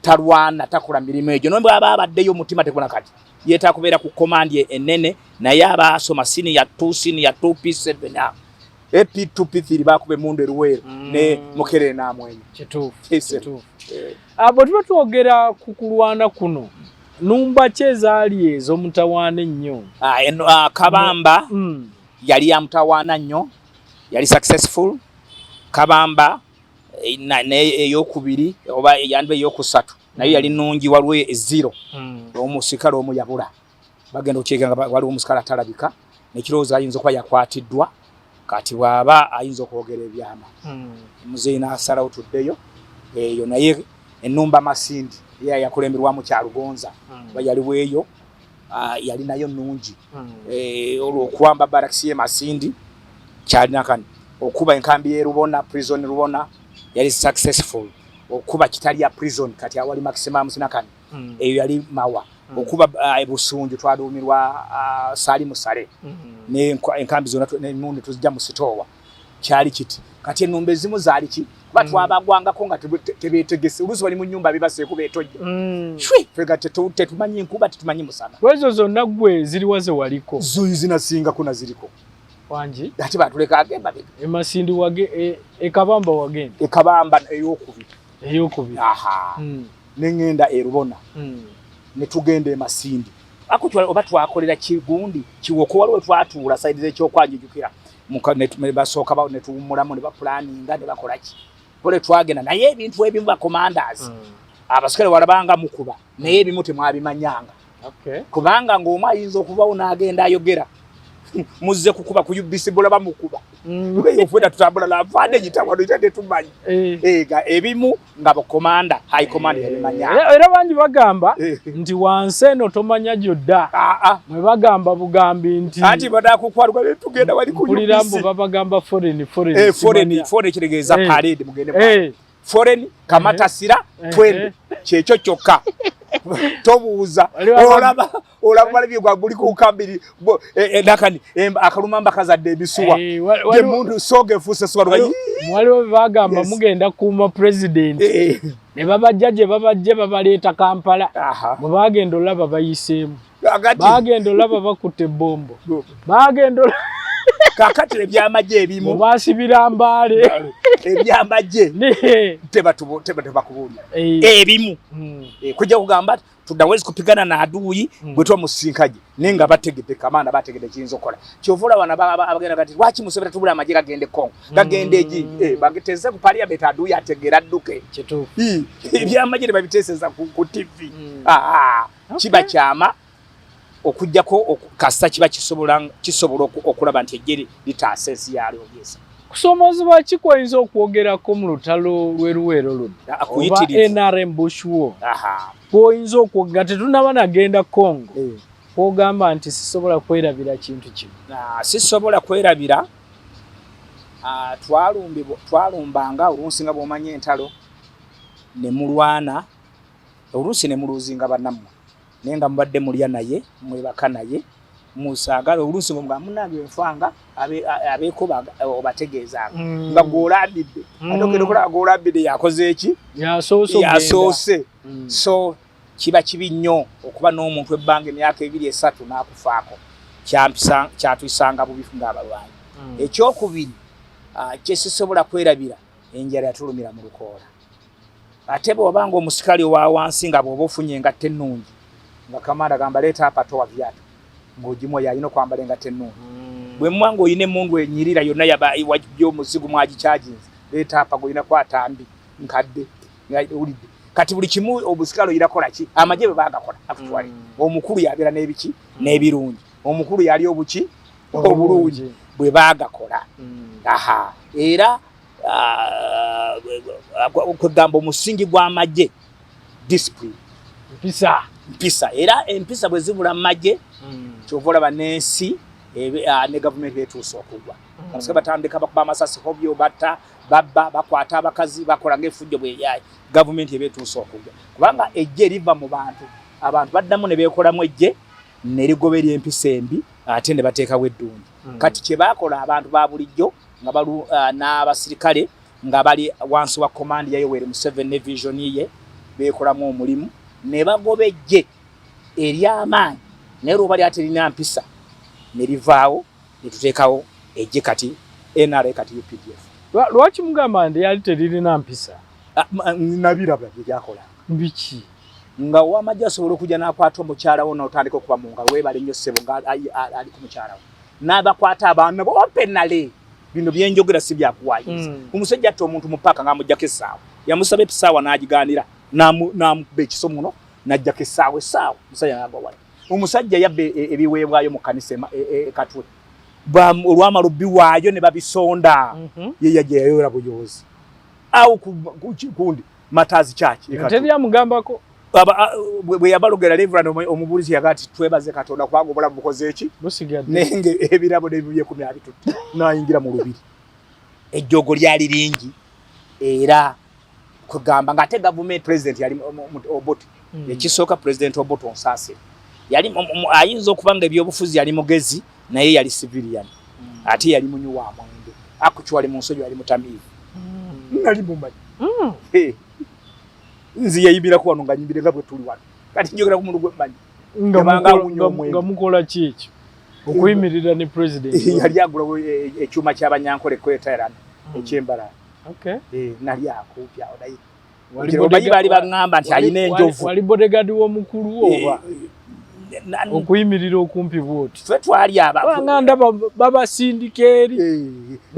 talwana takola mirimu egyo nombe abaddeyo omutima tekuna kati yeta kubeera ku command enene naye abasoma senior 2 senior 2 P7 AP2 P3 bakube mundu eruwero ne mukere namwenye kituufu abo tuba twogera ku kulwana kuno numba kyezaali ezo mutawaana nnyo Kabamba yali ya mutawaana nnyo yali successful Kabamba eyokubiri oba yanbe eyokusatu naye yali nungi waliwo ezero omusikala omu yabula bagenda okyega nga waliwo omusikala atalabika nekirowooza ayinza okuba yakwatiddwa kati bw'aba ayinza okwogera ebyama muzeeyi n'asalawo tuddeyo eyo naye ennumba Masindi yakulemberwamu Kyalugonza ba yaliwo eyo yali nayo nungi olwokuwamba barakisi ye Masindi kyalina kani okuba enkambi y'erubona prison Rubona yali successful okuba kitali ya prison kati awali maximum sinakani eyo yali mawa okuba ebusunju twadumirwa sali musale ne enkambi zona n'emundu tuzijja mu sitowa kyali kiti kati ennumba ezimu zaali ki batwabagwangako nga tebeetegese oluusi bali mu nnyumba bibaseeku beetojja shwi fega tetumanyi nkuba tetumanyi musana kwezo zonna ggwe ziriwaze waliko zuyi zinasingako naziriko wanji ati batuleka agenda Masindi wage Kabamba wagenda Kabamba eyokubiri nengenda erubona ne tugenda Masindi akutwala oba twakolera kigundi kiwoko waliwo twatuula side z'ekyokwanjijukira ne basooka ne tuwummulamu ne bapulaninga ne bakola ki pole twagenda naye ebintu ebimu ba commanders abasikale walabanga mukuba naye ebimu temwabimanyanga kubanga ng'omu ayinza okubawo n'agenda ayogera muzze kukuba ku UBC bulaba mukuba Yofuna tutambula la vande gitawano itade tumanyi. Ega ebimu ngabo komanda, high command yabimanya. Era banji bagamba nti wanseno tomanya jodda. Mwe bagamba bugambi nti. Ati bada kukwalwa tugenda wali kunyumisa. Kulirambo babagamba foreign. Foreign kiregeza parade mugende. Foreign kamata sira twende kyekyo kyokka. Tobuuza olaba malabye gwa buli ku kambiri nakani akalumamba kazadde ebisuwa ye muntu soge fuse swalwa mwaliwo bagamba mugenda kuma president ne babajjaje babaleeta Kampala bwe bagenda olaba bayiseemu bagenda olaba bakutte bombo bagenda kakati ebyamaje ebimu basibira mbale ebyamaje teba kubulya ebimu kujja kugamba tudawezi kupigana na adui bwetwa musinkaje nenga bategede kamana bategede kinzo kola kyovula bana abagenda kati lwaki Museveni tubula amaje gagende Kongo gagende eji bagiteze ku parliament adui ategera duke kitufu ebyamaje babiteseza ku TV kiba kyama okujjako kasa kiba kisobola okulaba nti ejjeri litasensi yali ogesa kusomozebwa kikoyinza okwogerako mu lutalo lweruwero ludda oba NRM Bush War kwoyinza okwogera tetunaba nagenda Congo kwogamba nti sisobola kwerabira kintu kino sisobola kwerabira twalumbanga olunsi nga bw'omanya entalo ne mulwana olunsi ne muluzinga bannammwe nenga mbadde mulya naye mwebaka naye musagala olunsi nga munange enfanga abeko obategeeza nga golabidde atokero kola golabidde yakoze eki yasoose so kiba kibi nnyo okuba n'omuntu ebbanga emyaka 2-3 n'akufaako kyatuyisanga bubifu ng'abalwanyi ekyokubiri kyesisobola kwerabira enjala yatulumira mu lukoola ate bw'obanga omusikali owa wansi nga bw'oba ofunye engatte ennungi nga kamanda gamba leeta apato wa viatu ng'ogimo yalina okwambala engatte ennungi bwe mwanga oyina emmundu enyirira yonna yabyo omuzigu mwagikyajinzi leeta apa golina kwatambi nkadde ulidde kati buli kimu obusikalo irakola ki amaje bwe bagakola akutwali omukulu yabeera n'ebiki n'ebirungi omukulu yali obuki obulungi bwe bagakola era okugamba omusingi gw'amaje discipline mpisa era empisa bwe zibula maje kyovola banensi ne government betuusa okugwa abasika batandika bakuba amasasi hobyo batta babba bakwata abakazi bakola ng'effujjo bwe yayi government yebetuusa okugwa kubanga ejje liva mu bantu abantu baddamu ne beekolamu ejje ne ligoberya empisa embi ate ne bateekawo eddungi kati kye baakola abantu ba bulijjo nga balu n'abasirikale nga bali wansi wa command ya Yoweri Museveni ne vision ye beekolamu omulimu ne bagoba ejje ery'amaanyi naye olwo bali ate lina mpisa ne livaawo ne tuteekawo ejje kati NRA kati UPDF lwaki mugamba ndi yali teririna mpisa nabiraba byakola biki nga wamajja asobola okujja n'akwata omukyala wo n'otandika okuba mu ngalo weebale nnyo ssebo nga ali ku mukyala wo n'abakwata abaana bo openale bino byenjogera si byakuwayiza omusajja atta omuntu mu paaka ng'amuggyako essaawa yamusaba essaawa n'agigaanira n'amukuba ekiso muno n'aggyako essaawa omusajja n'agwa wala omusajja yabba ebiweebwayo mu kkanisa katwe olwamala obbiwaayo ne babisonda ye yajja yayola buyoozi awo kundi matazi kyaki tebyamugambako bwe yabalogera Reverend omubulizi yagati twebaze Katonda kwago obulamu bukoze eki nenge ebirabo n'ebibye 10 abitutte n'ayingira mu lubiri ejjogo lyali lingi era kugamba ngate government president yali Obote ekisooka president Obote onsase yali ayinza okubanga ebyobufuzi yali mugezi naye yali civilian ate yali munyu wa mwenge akuchwali munsojo yali mutamivu nali mumanyi nzi yayibira ku wano nga nyimbire nga bwe tuli wano kati njogera ku mundu gwe manyi nga mukola kiki okuyimirira ne president yali agula ekyuma ky'abanyankole kweterana ekyembala nali akupya odayi wali bali bangamba nti alina enjovu wali bodyguard w'omukulu oba okuyimirira okumpi bwoti ffe twali abanganda babasindikeeri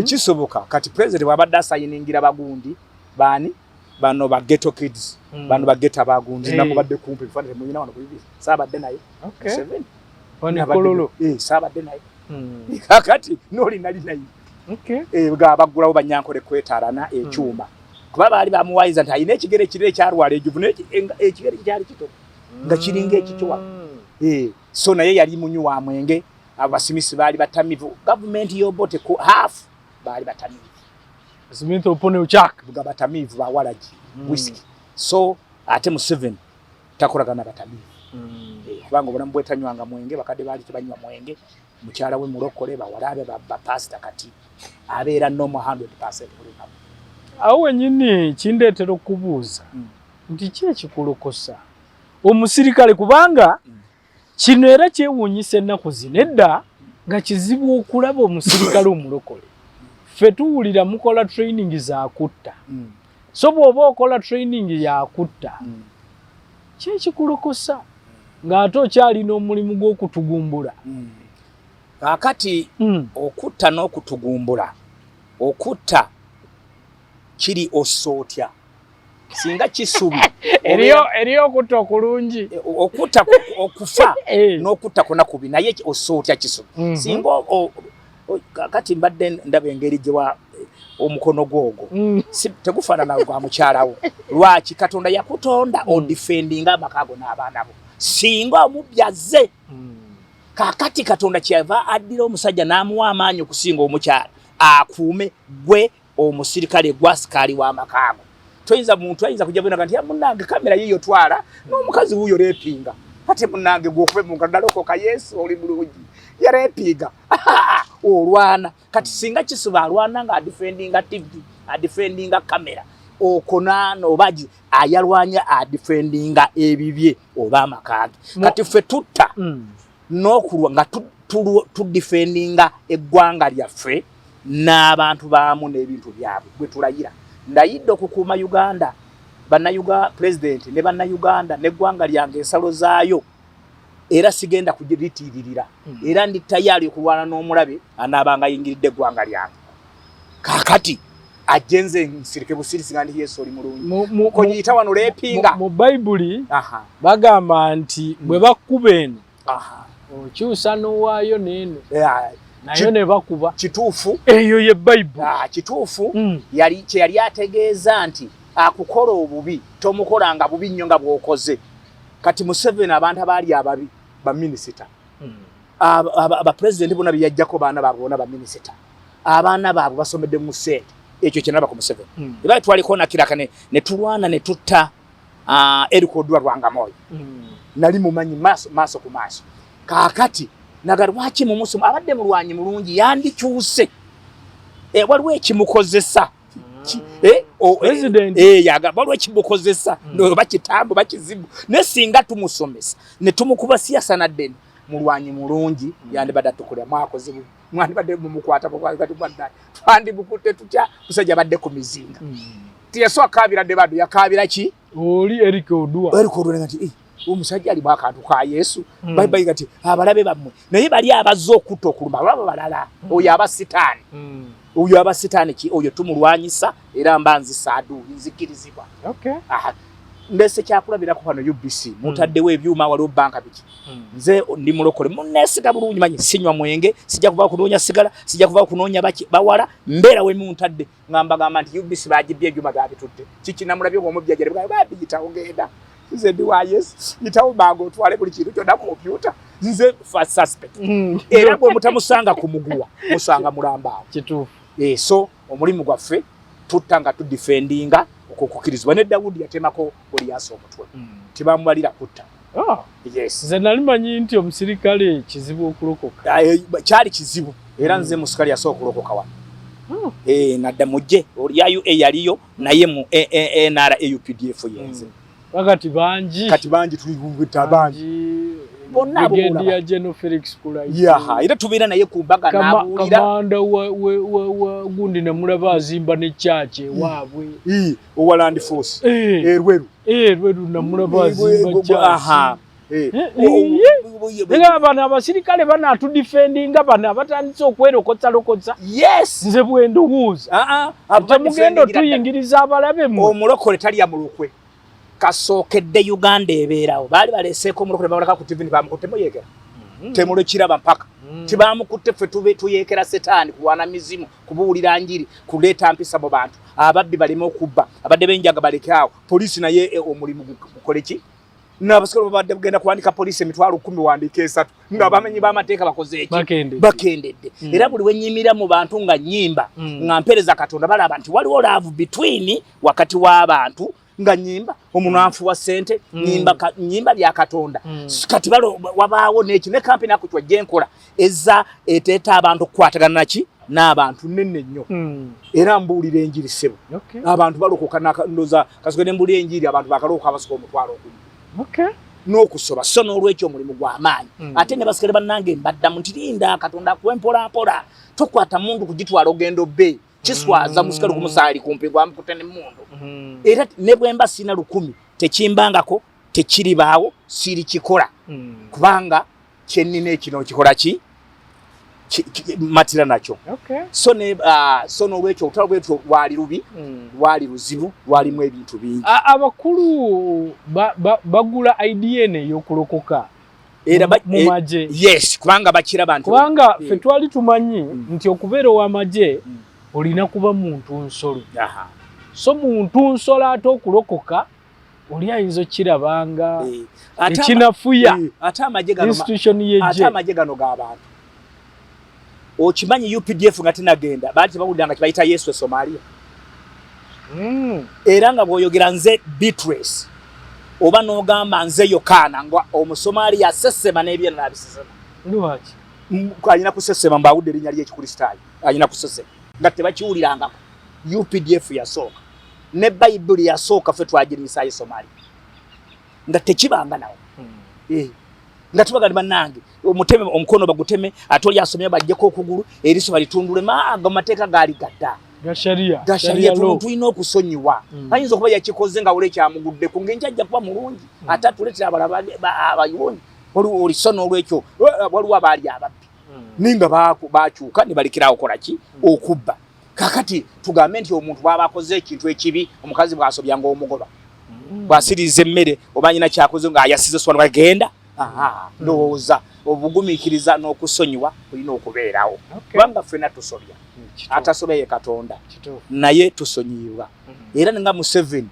ekisoboka kati president wabadde asayiningira bagundi bani bano ba ghetto kids bano ba ghetto abagundi nabo badde kumpi bifanire muyina wano kubibi sabadde naye Museveni wani kololo sabadde naye kakati noli nali naye bagulawo banyankole kwetalana ekyuma kuba baali bamuwayiza nti ayina ekigere kirire kyalwala ejuvu ekigere kyali kito nga kiringa ekikiwa so naye yali munywi wa mwenge abasimisi baali batamivu gavumenti yobote ku half baali batamivu Simento upone uchaka buga batamivu bawalaji whisky so ate Museveni takolagana batamivu bango bona mbwetanywanga mwenge bakade baali tebanywa mwenge mukyala we mulokole bawalabe ba pastor kati abeera nomo 100% buli namu awo nyini kindetera okubuuza nti ki ekikulukosa omusirikale kubanga kino era kyewuunyisa ennaku zino edda nga kizibu okulaba omusirikale omulokole ffe tuwulira mukola training za kutta so bw'oba okola training ya kutta ki ekikulukosa ng'ate okyalina omulimu gw'okutugumbula kakati okutta n'okutugumbula okutta kiri osootya singa kisubi eriyo okutta okulungi okutta okufa n'okutta kona kubi naye osootya kisubi singa kakati mbadde ndaba engeri gyewa omukono gwogo tegufaanana gwa mukyalawo lwaki katonda yakutonda odifendinga amakago n'abaana bo singa omubyaze kakati katonda kyava addira omusajja n'amuwa amaanyi okusinga omukyala akuume gwe omusirikale gwasikaali w'amakaago muntu ayinza kujja bwena nti munnange kamera yiyo twala n'omukazi wuyo leepinga ate munnange gwokube munkadalokoka Yesu oli bulungi yareepiga olwana kati singa kisuba alwana nga adifendinga TV adifendinga kamera okonano obaji ayalwanya adifendinga ebibye oba amakage kati ffe tutta n'okulwa nga tudifendinga eggwanga lyaffe n'abantu baamu n'ebintu byabwe bwe tulayira ndayidde okukuuma Uganda bannayuga president ne bannayuganda n'eggwanga lyange ensalo zaayo era sigenda kugiritiririra era ndi tayali okulwana n'omulabe anaabanga yingiridde eggwanga lyange kakati ajenze nsirike busirisi ngandi Yesu oli mulungi ko yita wano lepinga mu Bible bagamba nti bwe bakuba eno okyusa n'owaayo n'eno nayo ne bakuba kituufu eyo ye Bible kituufu yali ategeeza nti akukola obubi tomukolanga bubi nnyo nga bw'okoze kati Museveni abantu abaali ababi ba minisita aba president bona byajjako baana baabo bona ba minisita abaana baabo basomedde mu sente ekyo kyenaba ku Museveni eba twaliko nakirakane ne tulwana ne tutta erikodwa rwanga moyo nali mumanyi maso ku maso kakati nagarwaki mu musumu abadde mulwanyi mulungi yandikyuse waliwo ekimukozesa president yaga balwa ekimukozesa no bakitambo bakizibu ne singa tumusomesa ne tumukuba siasa nadden mulwanyi mulungi yandi badatukulya mwakozibu mwandi badde mumukwata kati badda twandi bukute tutya kusajja badde ku mizinga tiyeso akabira de badu yakabira ki oli eriko ngati omusajja ali bwakantu ka Yesu Bible igati abalabe bamwe naye bali abazo okuto okuluma baba balala oyo abasitani uyo abasitani ki oyo tumulwanyisa era mbanzi sadu nzikirizibwa ndese kyakulabira ku hano UBC mutaddewo ebyuma waliwo banka biki nze ndi mulokole munesiga bulungi manyi sinywa mwenge sijja kuva kunoonya sigala sijja kuva kunoonya bawala mbera we muntadde ngamba gamba nti UBC bagibye ebyuma gabitudde kiki namulabye wo mubyajere babiyita ogenda nze ndi wa Yesu yitawo bango otwale buli kintu kyonna computer nze first suspect era bwe mutamusanga kumuguwa musanga mulamba kituufu so omulimu gwaffe tutanga tudifendinga okukirizwa ne Daudi yatemako Goliath omutwe tibamwalira kutta yes nze nalimanyi nti omusirikale kizibu okulokoka kyali kizibu era nze musikali yasooka okulokoka wano nadda mujje yayo eyaliyo naye mu NRA UPDF yenze kati bangi tuligumbita bangi bonna ya General Felix Kulai era tubeera naye ku mbaga n'abuulira kamanda wa gundi ne mulaba azimba ne church waabwe Land Force Rweru na mulaba azimba church Nga bana abasirikale bana atudifendinga bana batandise okwerokotsa lokotsa yes nze bwendo huza atamugendo tuyingiriza abalabe mu omulokole tali ya mulukwe kasookedde Uganda ebeerawo baali baleseeko omulokole babalaka ku TV bamukutemo yegera temulo kiraba mpaka tibamukutte ffe tuyekera setaani kuwana mizimu kubuulira njiri kuleeta mpisa mu bantu ababbi baleme okubba abadde benjaga balekaawo poliisi naye omulimu gukoleki n'abasikolo babadde bugenda kuwandika poliisi emitwalo 10 wandika 3 ng'abamenyi b'amateeka bakoze eki bakendedde era buli wenyimira mu bantu nga nyimba nga mpereza Katonda balaba nti waliwo love between wakati w'abantu nga nyimba omuntu anfuwa sente nyimba bya Katonda kati balo wabaawo n'eki ne kampeni akutwa gyenkola eza eteeta abantu okukwatagana naki n'abantu nenne nnyo era mbuulira enjiri sebo abantu balokoka ndoza kasogede mbuulira enjiri abantu bakalokoka abasika omutwalo okuli n'okusoba so n'olwekyo omulimu gw'amaanyi ate ne basikale bannange mbaddamu nti linda Katonda akuwe mpola tokwata mundu kugitwala ogendo bbe kiswaza musikale kumusaali kumpi gwamukute ne mundu era ne bwemba sina 10 tekimbangako tekiribaawo siri kikola kubanga kyennina ekino kikola ki matira nakyo so n'olwekyo olutalo bwetyo lwali lubi lwali luzibu lwalimu ebintu bingi abakulu bagula idea ey'okulokoka mu magye yes kubanga bakiraba nti kubanga ffe twali tumanyi nti okubeera ow'amagye olina kuba muntu nsolo so muntu nsolo ate okulokoka oli ayinza okirabanga ekinafuya institution y'eggye ate amagye gano g'abantu okimanyi UPDF nga tenagenda baati tebawulira nga kibayita Yesu e Somalia era nga bw'oyogera nze Beatrice oba n'ogamba nze Yokaana nga Omusomalia asesema n'ebyeno n'abisesema lwaki alina kusesema mbawudde erinnya ly'ekikristaayo alina kusesema nga tebakiwulirangako UPDF yasooka ne Bayibuli yasooka ffe twagiriisa e Somalia nga tekibanga nawo nga tubaga bannange omuteme omukono baguteme atoli asomye bajjeko okugulu eriso balitundule maaga mateeka gali gadda gasharia tulina okusonyiwa ayinza okuba yakikoze nga ole kyamugudde ku ngenjajja kuba mulungi atatuletera abalaba abayonyi oli sono olwekyo waliwo abaali ababbi ninga bakyuka ne balikirawo okola ki okubba kakati tugambe nti omuntu bwaba akoze ekintu ekibi omukazi bw'asobyanga omugoba bw'asiriza emmere oba nyina kyakoze nga ayasize swana bagenda ndowooza obugumiikiriza n'okusonyiwa olina okubeerawo kubanga ffena tusobya atasobeye Katonda naye tusonyiibwa era nga Museveni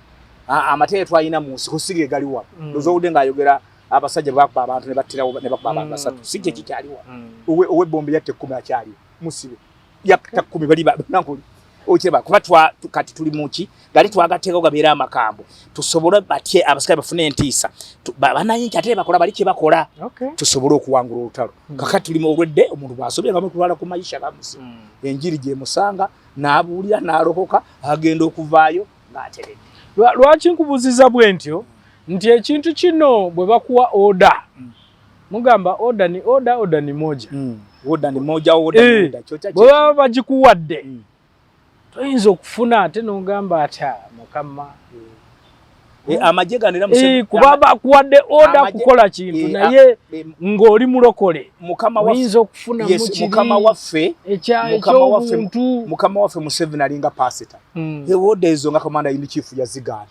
amateeka twalina mu nsi kusiga egaliwa ndowooza ng'ayogera abasajja bakuba abantu ne battirawo ne bakuba abantu 3 si kye kikyaliwa ow'ebbombi yatte 10 akyaliwo musibe yatta 10 bali nankuli okiraba kuba kati tuli muki gali twagateeka gabeera amakambo tusobole batye abasikale bafune entiisa bananyinki ate bakola bali kye bakola tusobole okuwangula olutalo kakati tuli mu olwedde omuntu bw'asobye nga mutwala ku mayisha gamusi enjiri gye musanga n'abuulira n'alokoka agenda okuvaayo ng'ateredde lwaki nkubuziza bwe ntyo nti ekintu kino bwe bakuwa oda mugamba oda ni moja oda ni moja bwe baba bagikuwadde toyinza okufuna ate n'ogamba ata mukama amagye ganira Museveni kuba bakuwadde oda kukola kintu naye ng'oli mulokole oyinza okufuna mukama waffe Museveni alinga pasita oda ezo nga komanda in chief yazigaana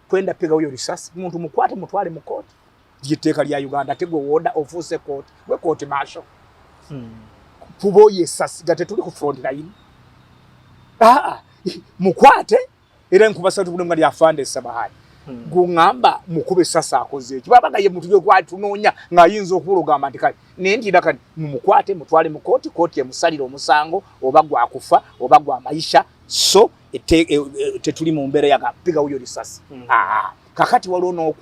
kwenda piga huyo risasi muntu mukwate mutwale mu court giteeka lya Uganda tegwe oda ofuuse court we court martial tuboye sasi gate tuli ku front line mukwate era nkubasa tubule nga lyafande sabahani gungamba mukube sasa akoze eki babaga ye mutu gwa tunoonya nga yinzo okulogamba nti kali nendira kali mukwate mutwale mu court ye musalira omusango oba gwa kufa oba gwa maisha so tetuli mu mbere ya kapiga huyo risasi kakati waliwo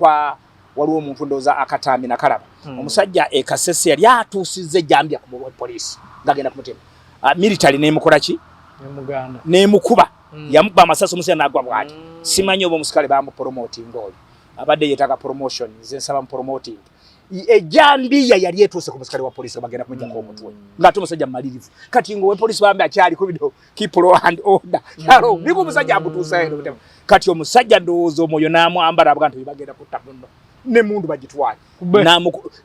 omuntu ndoza akatambi na kalaba omusajja Kasese yali atuusize jambya ku police ngagenda kumutema military nemukola ki nemukuba yamuba amasasi omusajja nagwa bwati simanyi obo musikale bamu promoting oyo abadde yetaka promotion nze nsaba mu promoting ejambiya yali etuuse ku musikale wa police bagenda kumujja ko omutwe ngate omusajja malirivu kati ngo we police bambe akyali ku video keep law and order yalo niko omusajja abutuusa eno kati omusajja ndowooza omwoyo n'amwambala abantu bagenda kutabuno ne mundu bagitwale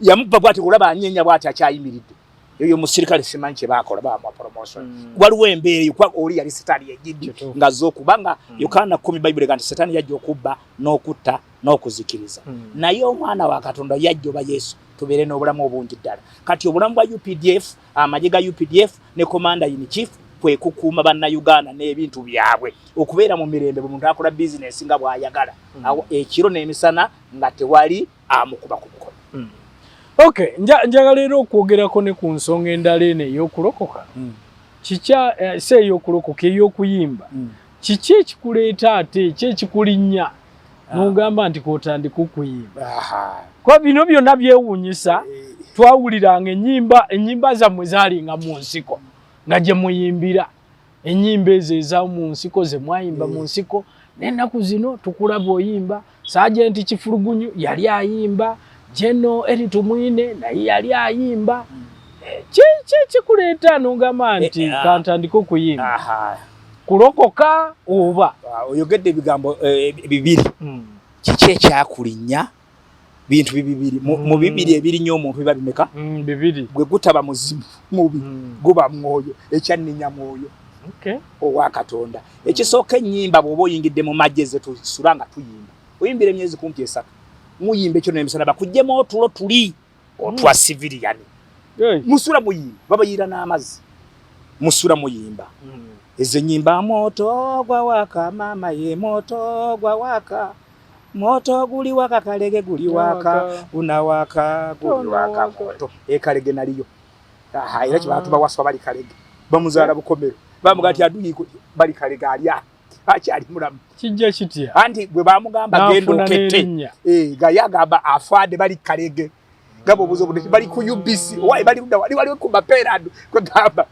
yamuba bwati kulaba anyenya bwati akyayimiridde eyo musirikale simanyi kye bakola bamu promotion waliwo embeera kwa oli yali sitani yejidde nga zokubanga Yokaana 10 Bible ganti satani yajja okubba n'okutta n'okuzikiriza naye omwana wa Katonda yajjoba Yesu tubeere n'obulamu obungi ddala kati obulamu bwa UPDF amagye ga UPDF ne commander in chief kwe kukuuma bannayuganda n'ebintu byabwe okubeera mu mirembe bwe muntu akola bizinesi nga bw'ayagala ekiro n'emisana nga tewali amukuba ku mukono. Okay, njagala era okwogerako ne ku nsonga endala eno ey'okulokoka kikya se ey'okulokoka ey'okuyimba kiki ekikuleeta ate ki ekikulinnya n'ogamba nti k'otandika okuyimba kuba bino byonna byewuunyisa twawuliranga ennyimba zammwe zaalinga mu nsiko nga gye muyimbira ennyimba ezo eza mu nsiko ze mwayimba mu nsiko n'ennaku zino tukulaba oyimba Sergeant Kifulugunyu yali ayimba Jeno Eritumwine naye yali ayimba kikuleeta n'ogamba nti kantandika okuyimba kulokoka oba oyogedde ebigambo bibiri kiki ekyakulinnya bintu bibiri mu bibiri ebirinnyo omuntu biba bimeka bibiri gwe gutaba muzimu mubi guba mwoyo ekyanninya mwoyo owa Katonda ekisooka ennyimba bw'oba oyingidde mu majje ze tusula nga tuyimba oyimbira emyezi kumpi 3 muyimba ekyo n'emisana bakugyemu otulo tuli otwa civilian musula muyimba babayira n'amazzi musula muyimba ezo ennyimba moto gwa waka mama ye moto gwa waka moto guli waka kalege guli waka unawaka guli waka moto kalege naliyo era kibatu bawaswa bali kalege bamuzaala bukomero bamugati aduyi bali kalege alya akyali mulamu kijja kitya anti bwe bamugamba gendo kete gayagamba afade bali kalege gabo buzo bali ku UBC why bali wali ku maperado ko gamba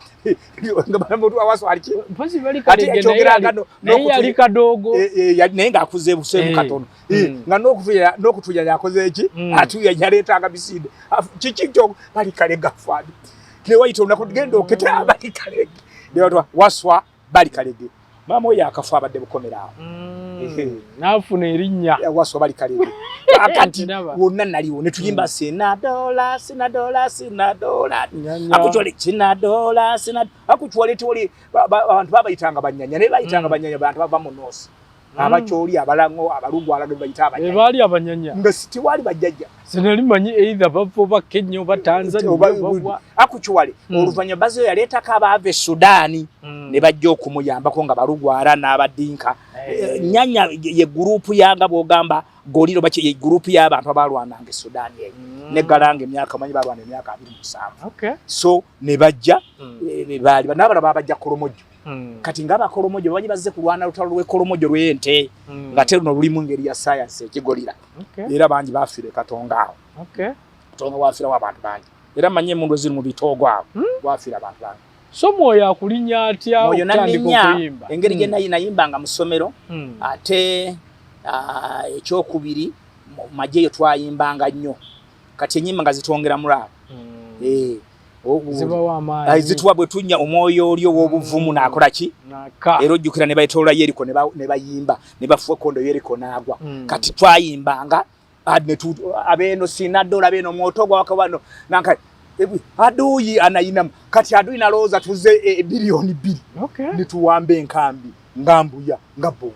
ngaba muntu awaso aliki mpasi bali kalege naye ali kadogo naye nga akuze busemu katono nga nokutuya yakoze eki atuya yaleetanga bisinde kiki kyo bali kalege afade kile waito nakugenda okete bali kalege leo waswa bali kalege mama oyo akafa abadde bukomerawo nafuna erinnya waswa bali kalege akati wonna naliwo ne tuyimba sina dola akuchole sina dola akuchole toli abantu babayitanga banyanya ne bayitanga banyanya abantu bava mu nosi abacholi abalango abalungu alage bayita abanyanya bali abanyanya nga siti wali bajjajja sinali manyi either bafo ba Kenya oba Tanzania oba akuchwale oluvanya bazo yaleta kabave Sudani ne bajja okumuyambako nga balugwara n'abadinka nyanya ye group yanga bogamba goliro bache ye group y'abantu abalwananga Sudani ne galange emyaka manyi balwana emyaka 27 so ne bajja bali nabala babajja kolomojo kati ngaba kolomojo banyi bazze kulwana lutalo lwe kolomojo lwente ngate runo lulimu ngeri ya science ekigolira era banji bafire katongao tonga wafira wabantu banji era manye mundu ziri mu bitogo awo wafira abantu banji so moyo akulinya atya okutandika okuyimba engeri gye nayimbanga mu ssomero ate ekyokubiri majje yo twayimbanga nnyo kati enyimba nga zitwongera mulabo zituwa bwe tunya omwoyo olyo w'obuvumu n'akola ki era ojjukira ne bayitoola Yeriko ne bayimba ne bafuwa kondo Yeriko n'agwa kati twayimbanga abeno sina dola beno moto gwa wakabano nanka aduyi anayinama kati aduyi nalooza tuze bilioni 2 nituwambe enkambi ngambuya ngabo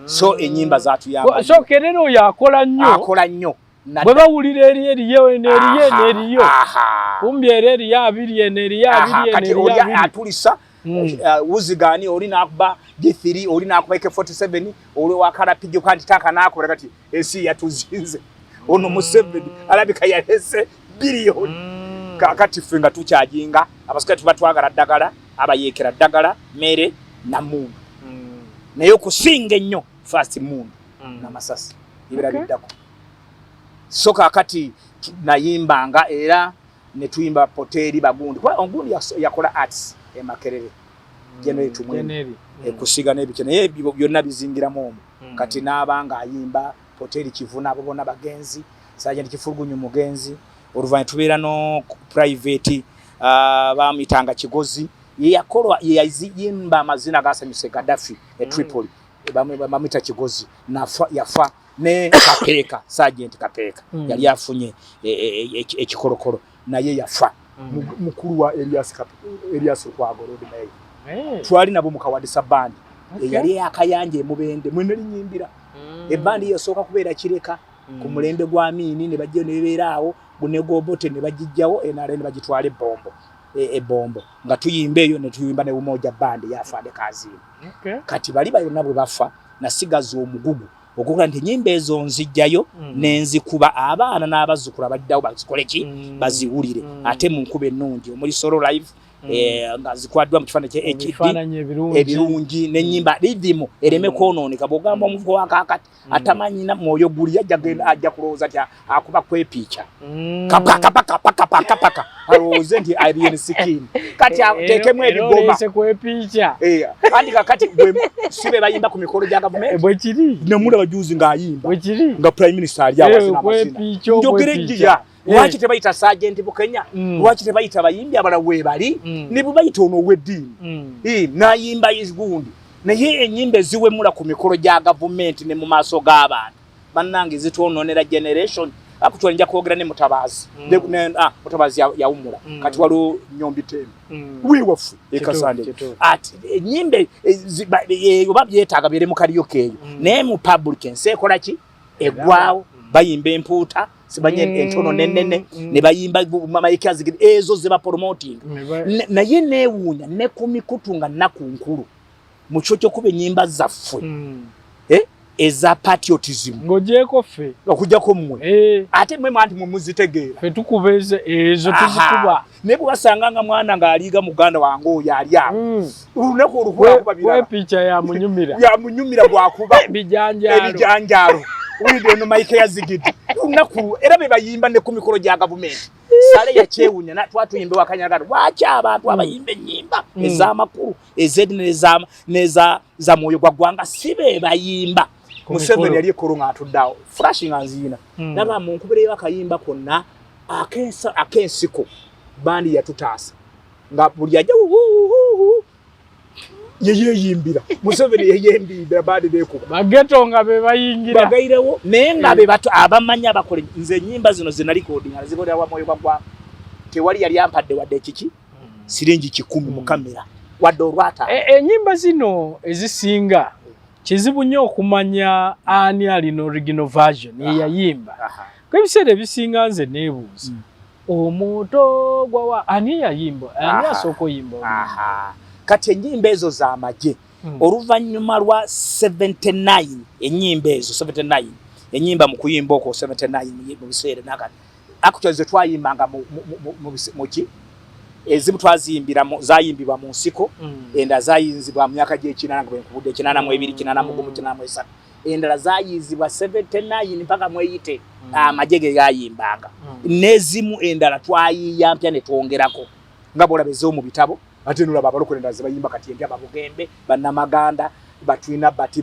so enyimba zatuyamba so keneno yakola nnyo bwe bawulira eriyo n'eriyo kumbi eriyo abiri n'eriyo kati oli atulisa uzigani oli nakuba G3 oli nakuba AK47 oli wakala pijo kandi taka nakola kati esi yatuzinze ono Museveni alabika yalese bilioni kakati finga tukyajinga abasika tubatwagala ddagala abayekera ddagala mere na mundu nayo kusinga ennyo fast mundu na masasi ibira biddako so kakati nayimbanga era ne tuyimba poteri bagundi kwa ongundi yakola arts emakerere geno etumwe kusiga nebikene byonna bizingira mu kati nabanga ayimba poteri kivuna abo bonna bagenzi Sergeant Kifulugunyu mugenzi oluvanya tubeera no private bamitanga Kigozi yakolwa yayimba amazina gasanyuse Gaddafi Tripoli bamita Kigozi yafa ne Kapeka Sergeant Kapeka yali afunye ekikorokoro naye yafa mukuru wa Elias kwagorode naye twali nabo mukawadisa band yali akayanje mubende mwenali nyimbira Ebandi yasooka kubeera kireka ku mulembe gwa Amini ne bajja ne beeraawo gunegobote ne bagijjawo NRA ne bagitwala ebombo nga tuyimba eyo ne tuyimba ne umoja bandi yafaade kazini. Kati bali bayonna bwe bafa nasigaza omugugu okukola nti nyimba ezo nzijjayo nenzikuba abaana n'abazzukulu abaddawo bazikole ki baziwulire ate mu nkuba ennungi omuli solo live nga zikwaddwa mu kifaananyi ebirungi n'ennyimba rhythm ereme kwonooneka bw'ogamba omuvugo wakakati atamanyina mwoyo guli ajja kulowooza ti akuba kwepiica kapaka alowooze nti alien skin kati ateekemu ebigoma andi kakati sibe bayimba ku mikolo gya gavumenti bwekiri nemunda bajuzi ng'ayimba nga prime minister ali awasina njogere jjiya lwaki tebayita Sergeant Bukenya lwaki tebayita bayimbi abalala weebali ne bwe bayita ono ow'eddiini n'ayimba izgundi naye ennyimba eziwemula ku mikolo gya gavumenti ne mu maaso g'abantu bannange zitwonoonera generation akutwala nja kwogera ne Mutabaazi Mutabaazi yawumula kati waliwo Nnyombi Tembe weewaffe ekasande ati ennyimba oba byetaaga bire mu karaoke eyo naye mu public ensi ekola ki eggwawo bayimba empuuta sibanye entono nenene ne bayimba mamayike azigiri ezo zeba promoting naye neewuunya ne ku mikutu nga nnaku nkulu mu kyo kuba ennyimba zaffe eza patriotism ngojeeko ffe okujjako mmwe ate mmwe mwanti muzitegeera ffe tukubeze ezo tuzikuba naye bwebasanga nga mwana ng'aliiga muganda wange oyo ali awo olunaku olukulakuba birala picha yamunyumira bwakuba ebijanjaalo wulidde eno mayike yazigidde olunaku era be bayimba ne ku mikolo gya gavumenti sale yakyewunya twatuyimbe wakanyagala lwaki abantu abayimba ennyimba ez'amakulu ez'edini za mwoyo gwa ggwanga si be bayimba Museveni yali ekolo ng'atuddeawo flashing anziina naba mu nkubira y'akayimba konna ak'ensiko bandi yatutaasa nga buli ajja yeyeyimbira Museveni yeyeyimbira bandi beekuba bageto nga be bayingira bagairewo naye nga be bato abamanya abakole nze ennyimba zino ze nalikodinga nazikolera wa mwoyo gwa ggwanga tewali yali ampadde wadde ekiki siringi 10 mu kamera wadde olwata ennyimba zino ezisinga kizibu nnyo okumanya ani alina original version eyayimba kw'ebiseera ebisinga nze neebuuza omuto gwawa ani yayimba ani asooka oyimba kati ennyimba ezo z'amagye oluvannyuma lwa 79 ennyimba ezo 79 ennyimba mu kuyimba okwo 79 mu biseera nakati akutwa ze twayimbanga mu ki ezimu zayimbibwa mu nsiko enda zayinzibwa mu myaka gy'ekinana nga bwenkubudde 82 83 endala zayinzibwa 79 mpaka mweyite amagye ge gayimbanga n'ezimu endala twayiyampya ne twongerako nga bwolaba ez'omu bitabo ate nolaba abalokole endala ze bayimba kati empya Babugembe Bannamaganda Batwina Bati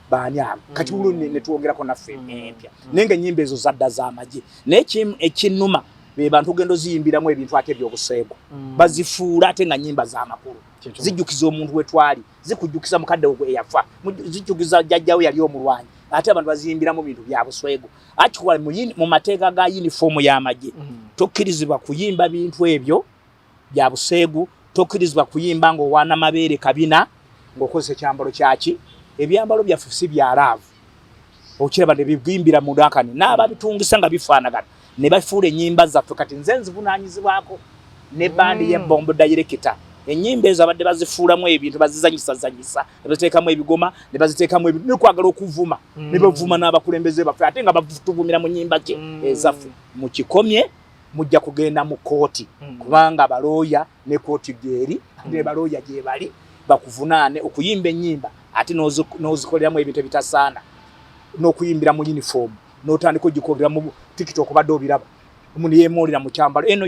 Banyama kati ulo ne twongerako naffe empya naye ng'ennyimba ezo zadda z'amagye naye ekinnuma be bantu gendo ziyimbiramu ebintu ate by'obuseego bazifuula ate nga nnyimba z'amakulu zijjukiza omuntu wetwali zikujjukiza MKadogo eyafa zijjukiza jjajjawo yali omulwanyi ate abantu baziyimbiramu bintu bya buswego akikuba mu mateeka ga uniform y'amagye tokkirizibwa kuyimba bintu ebyo bya buswego tokkirizibwa kuyimba ng'owaana mabeere kabina ng'okozesa ekyambalo kyaki ebyambalo byaffe si bya laavu okiraba ne biyimbira mu nakani n'ababitungisa nga bifaanagana ne bafuula ennyimba zaffe kati nze nzivunaanyizibwako ne bandi y'embombo dayirekita ennyimba ezo abadde bazifuulamu ebintu bazizanyisa ne baziteekamu ebigoma ne baziteekamu ne kwagala okuvuma ne bavuma n'abakulembeze baffe ate nga batuvumira mu nnyimba ki ezaffe mu kikomye mujja kugenda mu kooti kubanga abalooya ne kooti gyeri ne balooya gye bali bakuvunaane okuyimba ennyimba ate n'ozikoleramu ebintu ebitasaana n'okuyimbira mu uniform n'otandika ogikolera mu TikTok badde obiraba omuntu yeemoolera mu kyambalo eno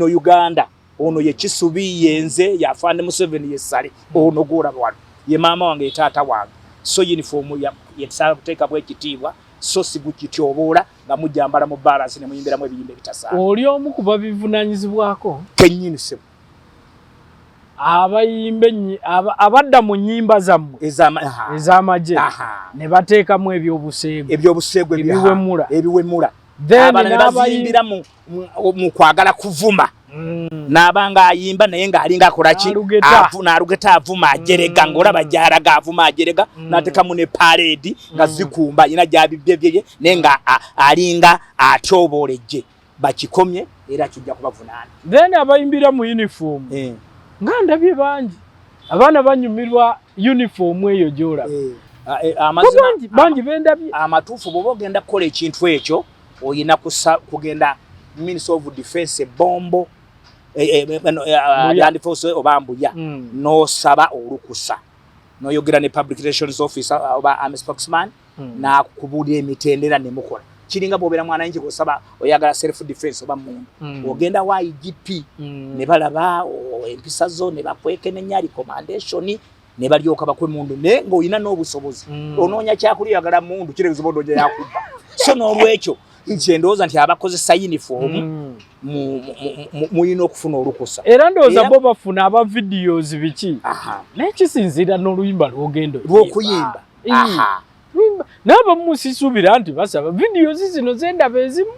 Uganda ono ye Kisubi yenze yafaane Museveni yesale ono gwolaba wano ye maama wange ye taata wange so uniform yetesaba kuteeka bwekitiibwa so sigukityobola nga mujjambala mu balance ne muyimbiramu ebiyimba ebitasaana oli omu ku babivunaanyizibwako kennyini sebo abayimbe abadda mu nnyimba zammwe ez'amagye ne bateekamu eby'obuseego ebiwemula abana ne baziyimbira mu kwagala kuvuma nabanga ayimba naye nga alinga akolaki n'alugeta avuma ajerega ng'olaba gy'alaga avuma ajerega n'atekamu ne parade nga zikumba ina gy'abibbye naye nga alinga atyoboolejje bakikomye era kijja kubavunaana. Then abayimbira mu uniform nga ndabye bangi abaana banyumirwa uniform eyo gy'olaba. Bangi bendabye amatuufu bw'oba ogenda kukola ekintu ekyo oyina kugenda Minister of Defense bombo Land Force oba mbuya n'osaba olukusa n'oyogera ne Public Relations Officer oba Army Spokesman n'akubuulira emitendera ne mukola kiringa bw'obeera mwana nje gosaba oyagala self defense oba muntu ogenda wa IGP ne balaba empisa zo ne bakwekenenya recommendation ne balyoka bakwe mundu ne ng'olina n'obusobozi onoonya kyakuliyagala mundu kirezo bodoja yakubba so n'olwekyo nje ndowooza nti abakozesa uniform muyina okufuna olukusa era ndowooza bo bafuna aba videos biki n'ekisinziira n'oluyimba lwogendo lw'okuyimba naba musisubira nti basaba videos zino zendaba ezimu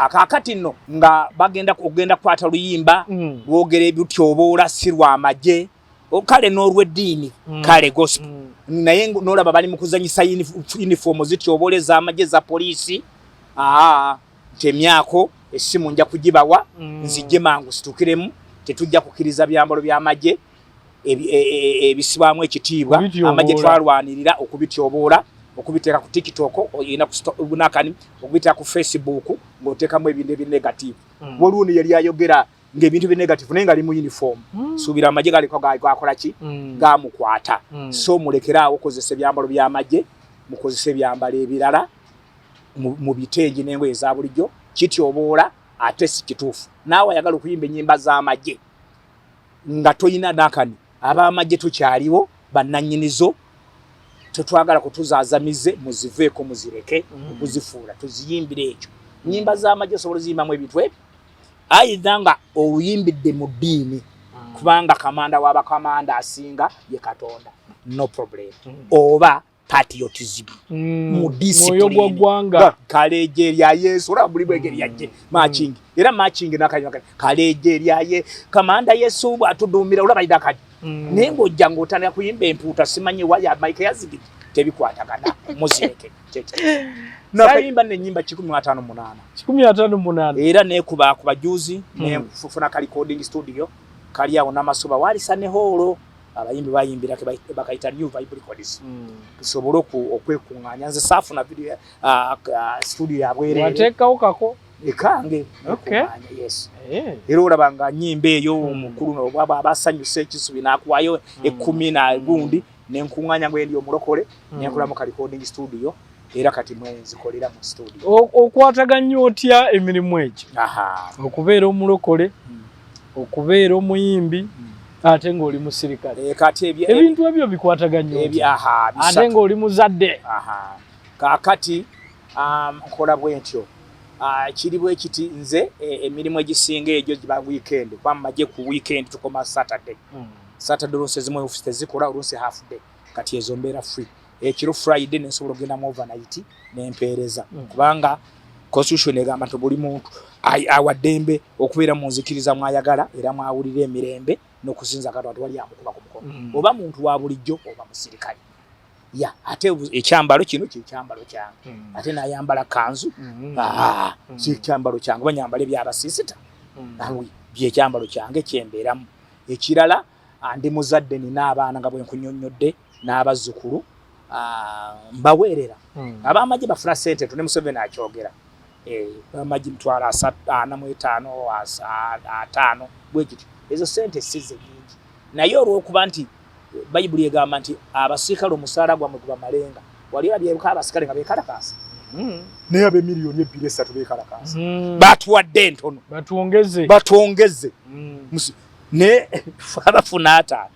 kakati nno nga bagenda kugenda kwata luyimba lwogera ebyutyoboola si lw'amagye kale n'olw'eddiini kale gospel naye n'olaba bali mu kuzanyisa uniform zityoboola ez'amagye za poliisi temyako essimu nja kugibawa nzijje mangu situkiremu tetujja kukkiriza byambalo by'amagye ebisibwamu ekitiibwa amagye twalwanirira okubityoboola okubiteeka ku TikTok oyina kunakani okubiteeka ku Facebook ng'oteekamu ebintu ebinegative woluuni yali ayogera ng'ebintu ebinegative naye nga ali mu uniform suubira amagye galiko gakola ki gamukwata so mulekeraawo okozesa ebyambalo by'amagye mukozesa ebyambalo ebirala mu bitengi n'engoye eza bulijjo kityoboola ate si kituufu naawe ayagala okuyimba ennyimba z'amagye nga toyina nakani ab'amagye tukyaliwo bannannyinizo tetwagala kutuzaazamize muziveeko muzireke okuzifuula tuziyimbire ekyo nnyimba z'amagye osobola oziyimbamu ebintu ebyo ayidha nga oyimbidde mu ddiini kubanga kamanda w'abakamanda asinga ye Katonda no problem oba patriotism mu discipline kaleje lya Yesu ora buli bwege lyaje marching era marching nakanyaka kaleje lyaye kamanda Yesu atudumira ora bayida kati nengo jango otana kuyimba emputa simanyi waya Mike yazigi tebikwatagana muzireke tete nakayimba nenyimba 158 era nekuba ku bajuzi ne kufuna ka recording studio kali awo namasuba wali sane holo abayimbi bayimbira bakayita New Vibe Records tusobole okwekunganya nze safu na video studio yabwere wateka ukako ekange yes era olabanga nyimbe eyo omukulu no baba abasanyuse ekisubi nakuwayo 10 na gundi nenkunganya ngwendi omulokole nenkula mu recording studio era kati mwenzi kolera mu studio okwataganya otya emirimu egyo okubeera omulokole okubeera omuyimbi ate ng'oli musirikale kati ebintu ebyo bikwataganya ate ng'oli muzadde kakati nkola bwentyo kiri bwe kiti nze emirimu egisinga egyo giba weekend kwamagye ku weekend tukoma Saturday oluusi ezimu office tezikola oluusi half day kati ezo mbeera free ekiro Friday nensobola okugenda mu overnight nempeereza kubanga constitution egamba nti buli muntu awaddembe okubeera mu nzikiriza mwayagala era mwawulira emirembe n'okusinza Katonda wali amukuba ku mukono oba muntu wa bulijjo oba musirikale ate ekyambalo kino kyambalo kyange ate nayambala kanzu si kyambalo kyange banyambala ebyabasisita byekyambalo kyange kyembeeramu ekirala ndi muzadde nina abaana nga bwe nkunyonnyodde n'abazzukulu mbaweerera ab'amagye bafuna ssente ne Museveni akyogera amagye mutwala 45 bwe kityo ezo ssente size nyingi naye olw'okuba nti Bayibuli egamba nti abasirikale omusaala gwamwe guba malenga wali abyeka abasikale nga bekalakasa naye abe miliyoni 2-3 bekalakasa batuwadde ntono batuongeze ne abafuna 5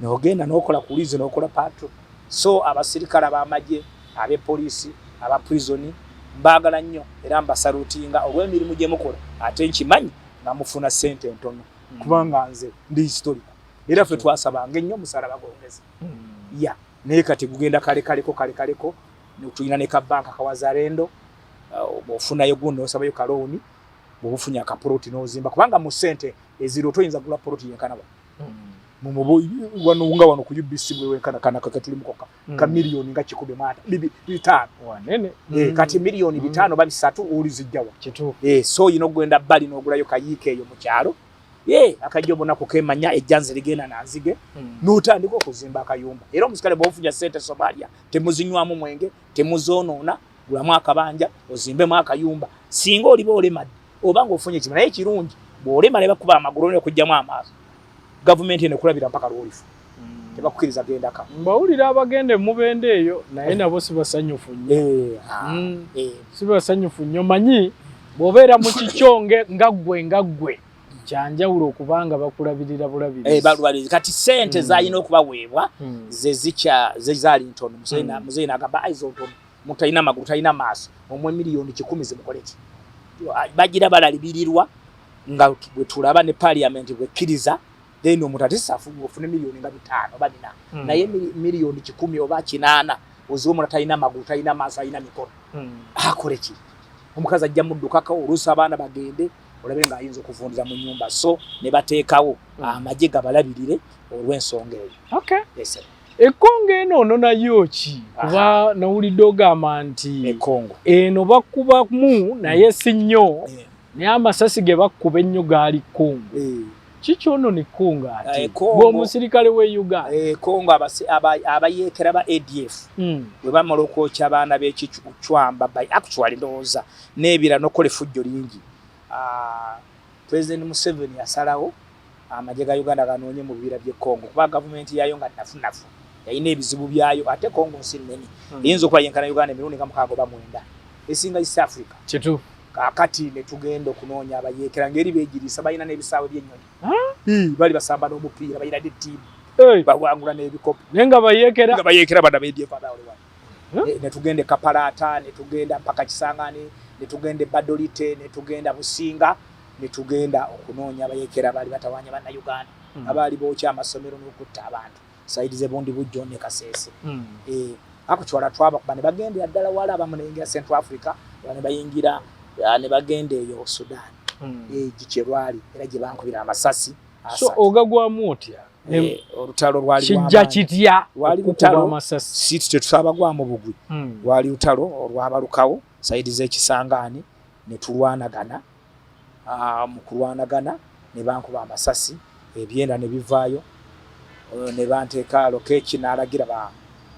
n'ogenda n'okola kulize n'okola patro so abasirikale ab'amagye abe poliisi aba prison mbagala nnyo era mbasalutinga olw'emirimu gye mukola ate nkimanyi nga mufuna ssente ntono kubanga nze ndi historical era ffe twasabanga ennyo musalaba gwongeze naye kati gugenda kaleko tulina ne kabanka kawazalendo ofunayo gundi osabayo kalooni bwofunya ka plot n'ozimba kubanga mu sente eziro toyinza kugula plot yenkana ba mu wano unga wano ku UBC bwe wenkana kana kakatuli mukoka ka milioni nga kikube mata bitano wanene kati milioni bitano bali 3 ulizijjawa kitu so yino gwenda bali n'ogulayo kayike eyo mu kyalo akajobona kukemanya ejjanze ligena nanzige n'otandika okuzimba akayumba era omusikale bwofunya sente Somalia temuzinywamu mwenge temuzonona gulamu akabanja ozimbemu akayumba singa oliba olemadde obanga ofunye kimwe naye kirungi bw'olema ne bakuba amagulu ne kujjamu amaaso government ene kulabira mpaka lwolifu tebakukiriza genda ka mbawulira abagende mubende eyo naye nabo sibasanyufu nnyo sibasanyufu nnyo manyi bw'obeera mu kikyonge ngaggwe kyanjawulo okubanga bakulabirira bulabirizi kati sente zayina okubaweebwa zezaali ntono muzeyi n'agamba aizo ntono mutalina magulu talina maaso omwe milioni 10 zimukoleki bagira balalibirirwa nga bwe tulaba ne parliament bwekkiriza then omuntu atisafu ofune milioni nga 5 oba 4 naye milioni 10 oba 8 oziwo omuntu talina magulu talina maaso talina mikono akoleki omukazi ajja muddukako oluusi abaana bagende olabe nga ayinza okuvundiza mu nyumba so ne bateekawo amagye gabalabirire olw'ensonga eyo Ekongo eno nayo ki kuba nawulidde ogamba nti Ekongo eno bakubamu naye si nnyo naye amasasi ge bakuba ennyo gaali Kongo kiki ono ne Kongo ate ng'omusirikale w'e Uganda Kongo abayeekera ba ADF bwe bamala okwokya abaana b'ekicwamba actually ndowooza n'ebira n'okola effujjo lingi President Museveni yasalawo amagye ga Uganda ganoonye mu bibira by'e Kongo kuba gavumenti yayo nga nafunafu yayina ebizibu byayo ate Kongo nsi nnene eyinza okuba yenkana Uganda emirundi nga 6 oba 9 esinga East Africa kitu kakati ne tugenda okunoonya abayeekera ngeri beegirisa balina n'ebisaawe by'ennyonyi bali basamba n'omupiira balina ne ttiimu bawangula n'ebikopo naye nga bayeekera bana BDF abawlewa ne tugenda Kapalata ne tugenda mpaka Kisangani ne tugenda Badolite ne tugenda Businga ne tugenda okunoonya abayeekera bali batawanya banna Uganda abali bookya amasomero n'okutta abantu saidize bondi bujjo ne Kasese ako chwala twaba kubane bagende addala wala abamunenga Central Africa bane bayingira ne bagende eyo Sudan gicherwali era gye bankubira amasasi so ogagwamu otya olutalo lwali kijja kitya wali lutalo amasasi siti tetusaba gwamu bugwi wali lutalo olwabalukawo saidize Kisangani ne tulwanagana mu kulwanagana ne bankuba amasasi ebyenda ne bivaayo ne banteeka lokeeki n'alagira ba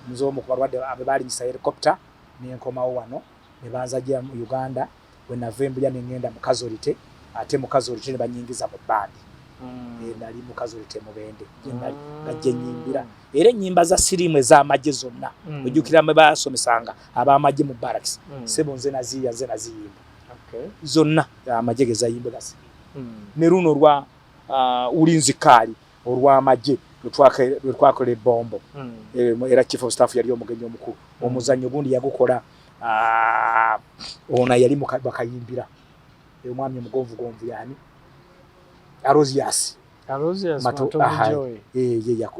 muzomu ku balwadde abali nyisa helicopter ne nkomawo wano ne banzajja mu Uganda bwe navembulya ne ngenda mu Kazolite ate mu Kazolite ne banyingiza mu bandi nali mu Kazolite mu Bende ngajje nyimbira era ennyimba za sirimu ez'amagye zonna ojjukira me basomesanga ab'amagye mu barracks sebo nze naziyimba zonna amagye gezayimba gasi ne runo rwa ulinzikali olw'amagye lwetwakole bombo era chief of staff yali omugenyi omukulu omuzannyo gundi yagukola ona yali bakayimbira omwami omugonvu yani Arosias Matojoy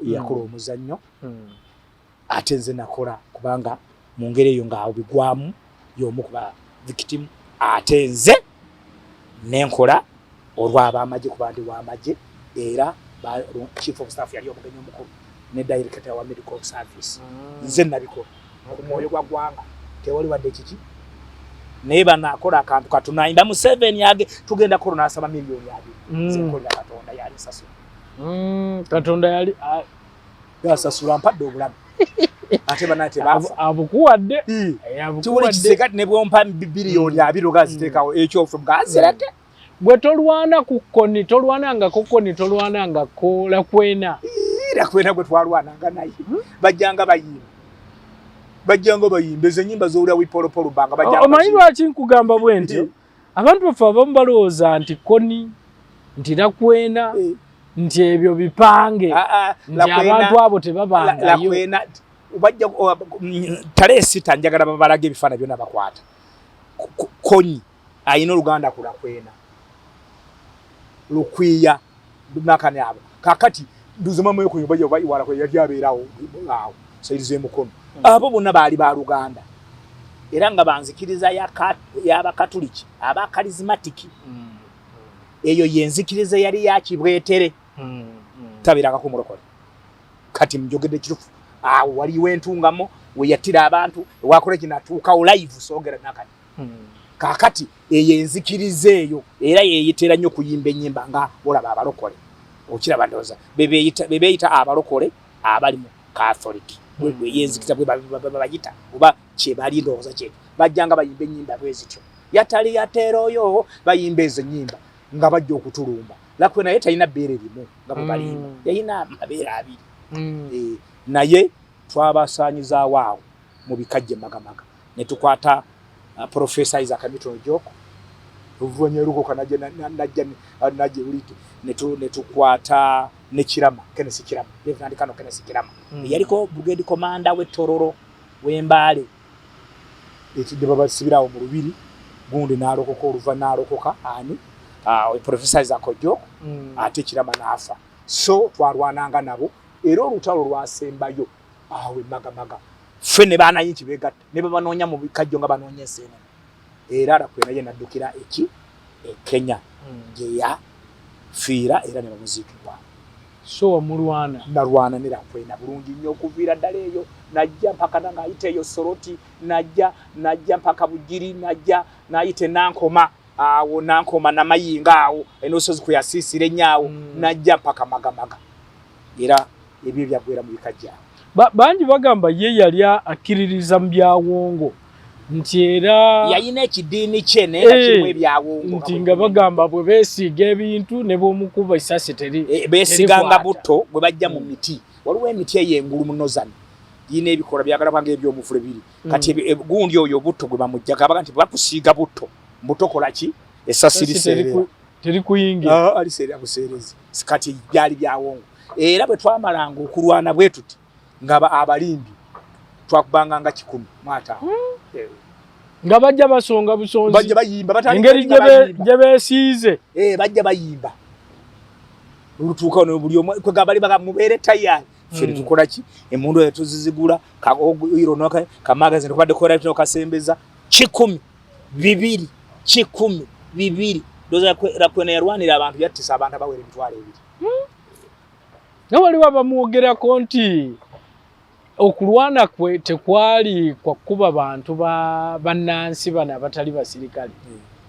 yakola omuzannyo ate nze nakola kubanga mu ngeri eyo nga obigwamu y'omu kuba victim ate nze nenkola olw'abamagye kuba ndi w'amagye era chief of staff yali omugenyi omukulu ne director wa medical service nze nabikola ku mwoyo gwa gwanga tewali wadde kiki naye banakola akantu katunayimba mu 7 yage tugenda kola nasaba milioni yage nzekola Katonda yali sasula Katonda yali yasasula mpadde obulamu ate banate bafa abukuwadde tuwuli kisekati ne bwompa bilioni abiro gaziteekawo ekyo from gazirate bwe tolwana ku kkoni tolwananga ku kkoni tolwananga ko lakwena gwe twalwananga naye bajjanga bayimba ezo ennyimba z'owulira wipolopolo banga bajjanga omanyi lwaki nkugamba bwe nti abantu baffe abamu balowooza nti kkoni nti lakwena nti ebyo bipange nti abantu abo tebabangayo bajja tale sita njagala babalaga ebifaana byonna bakwata konyi ayina oluganda ku lakwena lukwiya nakane abo kakati nduzuma mwe kunyo bajja bayiwala ko yali abeerawo awo saidize mukono abo bonna baali ba Luganda era nga banzikiriza y'abakatuliki abakarizmatiki eyo yenzikiriza yali yakibwetere tabiranga ku mulokole kati mjogedde kirufu waliwo entungamo we yatira abantu wakole kinatuuka live sogera nakati kakati eyenzikiriza eyo era yeyitera nnyo kuyimba ennyimba nga olaba abalokole okira bandoza bebeeyita abalokole abali mu Catholic bwe yenzikiriza bwe bayita oba kye bali ndowooza kye bajjanga bayimba ennyimba bwezityo yatali yateroyo bayimba ezo ennyimba nga bajja okutulumba lakwe naye talina bbeere limu nga bwe balimba yalina amabeere abiri naye twabasaanyizaawo awo mu bikajje magamaga ne tukwata Professor Isaac Newton Joko uvuanyeruko najja ulite ne tukwata ne Kirama Kenneth Kirama Lieutenant Colonel Kenneth Kirama yaliko brigade commander we Tororo w'Embale etide baba sibirawo mu Lubiri gundi nalokoka oluva nalokoka ani Professor Isaac Joko ate Kirama nafa so twarwananga nabo era olutalo lwasembayo awe magamaga fene bana yinchi begatta ne babanonya mu bikajjo nga banonya sene era arakwena ye naddukira Kenya ya fiira era ne bamuzikibwa so omulwana narwana nirakwena bulungi nnyo okuvira ddala eyo najja mpaka nanga ayiteyo Soroti najja mpaka Bugiri najja nayite Nankoma awo Nankoma na Mayinga awo enosozi kuyasisire nyaawo najja mpaka Magamaga era ebyo byagwera mu bikajja banji bagamba ye yali akiririza mu byawongo nti era yayina ekidiini kye naye kimwe byawongo nti nga bagamba bwe beesiga ebintu ne bomukuba isase teri beesiganga butto bwe bajja mu miti waliwo emiti ey'engulu munozani yina ebikola byagala bwange ebyomuvule biri kati gundi oyo butto gwe bamujjaga abaga nti bakusiiga butto mbuto kola ki esasiriseera teri kuyingira aliseera buseerezi kati byali byawongo era bwe twamalanga okulwana bwe tuti ngaba abalimbi twakubanga nga 10 mwata nga bajja basonga busonzi bajja bayimba batali engeri je beesiize bajja bayimba olutuuka ono buli omwe kwe gabali baga mubere tayari feri tukola ki emundu yatuzizigula kairo noka kamagazi ndokubadde kola tino kasembeza 10 2 10 2 doza rakwena yarwanira abantu yattisa abantu abawere bitwale ebiri waliwo abamuwogerako nti okulwana kwe tekwali kwa kuba bantu bannansi bana abatali basirikale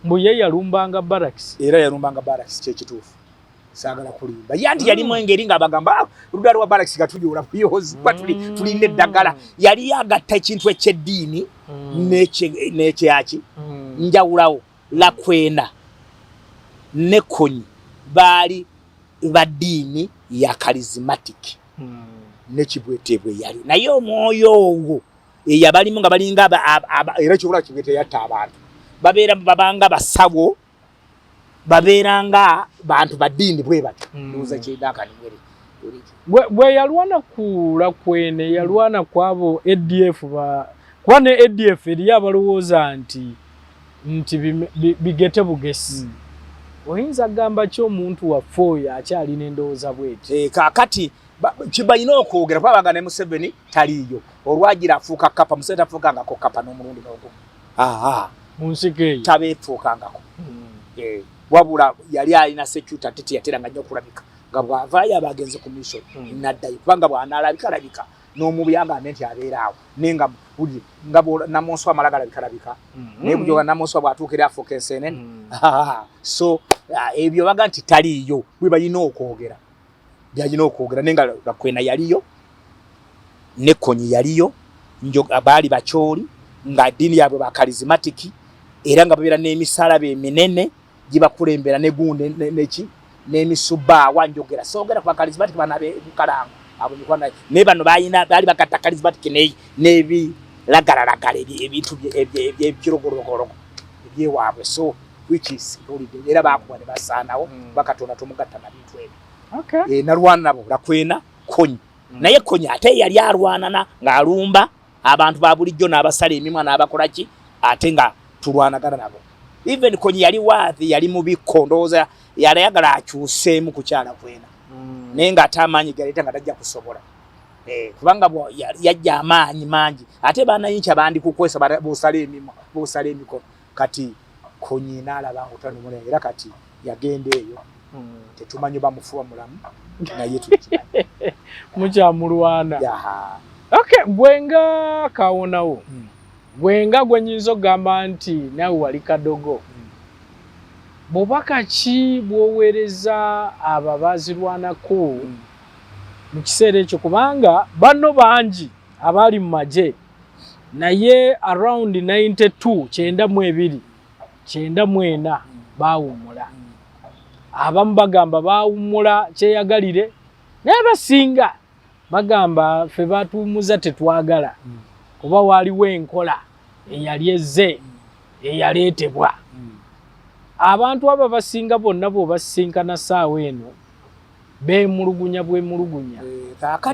mbu ye yalumbanga barracks era yalumbanga barracks kyekituufu saagala kulimba yanti yalimu engeri nga bagamba oludala lwa barracks gatujula buyozi tulinde eddagala yali yagatta ekintu ekyeddiini n'ekyaki njawulawo Lakwena ne Konyi baali baddiini ya charismatic nekibwetebwe yali naye omwoyo ogwo eyabalimu nga balinga era kibula kibwete yatta abantu babanga basawo baberanga bantu baddiini bwe bati nduza kyedaka nimwere bwe yalwana ku Lakwena yalwana kwabo ADF kwane ADF eri abalowooza nti bigete bugesi oyinza gamba kyo omuntu wafoya akyali n'endowooza bweti kakati kibayina okwogera kwabaga ne Museveni taliyo olwagira afuuka kapa Museveni afuukangako kapa n'omulundi n'ogumu munsike tabeefuukangako wabula yali alina security atete yateranga nnyo okulabika nga bwavaayo abagenze ku mission naddayo kubanga bwanaalabika n'omubuyanga nti abeeraawo nenga buli nga namunsi amalagala bikalabika naye bujoga namunsi bwatuukira afuuka enseenene so ebyo baga nti taliyo bwe balina okwogera byalina okwogera nenga Lakwena yaliyo ne Konyi yaliyo baali bakyoli nga ddiini yaabwe ba charismatic era nga babeera n'emisalaba eminene gibakulembera ne gunde n'emisubbaawa njogera soogera ku ba charismatic banabe bukalango abo nikwana ne bano baali bakatta charismatic n'ebiragalalagala ebintu eby'ekirogorogoro ebyewaabwe so which is era bakuba ne basaanawo bakatonda tomugatta na bintu ebyo nalwana nabo Lakwena Konyi naye Konyi ate yali alwanana ng'alumba abantu ba bulijjo n'abasala emimwa n'abakola ki ate nga tulwanagana nabo even Konyi yali waathi yali mu bikondooza yali ayagala akyuseemu ku kyala Lakwena naye ng'ate amaanyi galeeta nga tajja kusobola kubanga yajja amaanyi mangi ate banayincha bandi kukwesa busale emikono kati konyina alaba ngotano mulengera kati yagenda eyo tetumanyi bamufuwa mulamu naye tukimanyi mukyamulwana yaha okay bwenga kawonawo bwenga gwenyinza okugamba nti nawe wali kadogo bubaka ki bwoweereza abo bazirwanako mu kiseera ekyo kubanga bano bangi abali mu magye naye around 92 94 baawumula abamu bagamba baawumula kyeyagalire naye basinga bagamba ffe batuumuza tetwagala kuba waaliwo enkola eyali ezze eyaleetebwa abantu abo basinga bonna bw'obasinkana saawa eno beemulugunya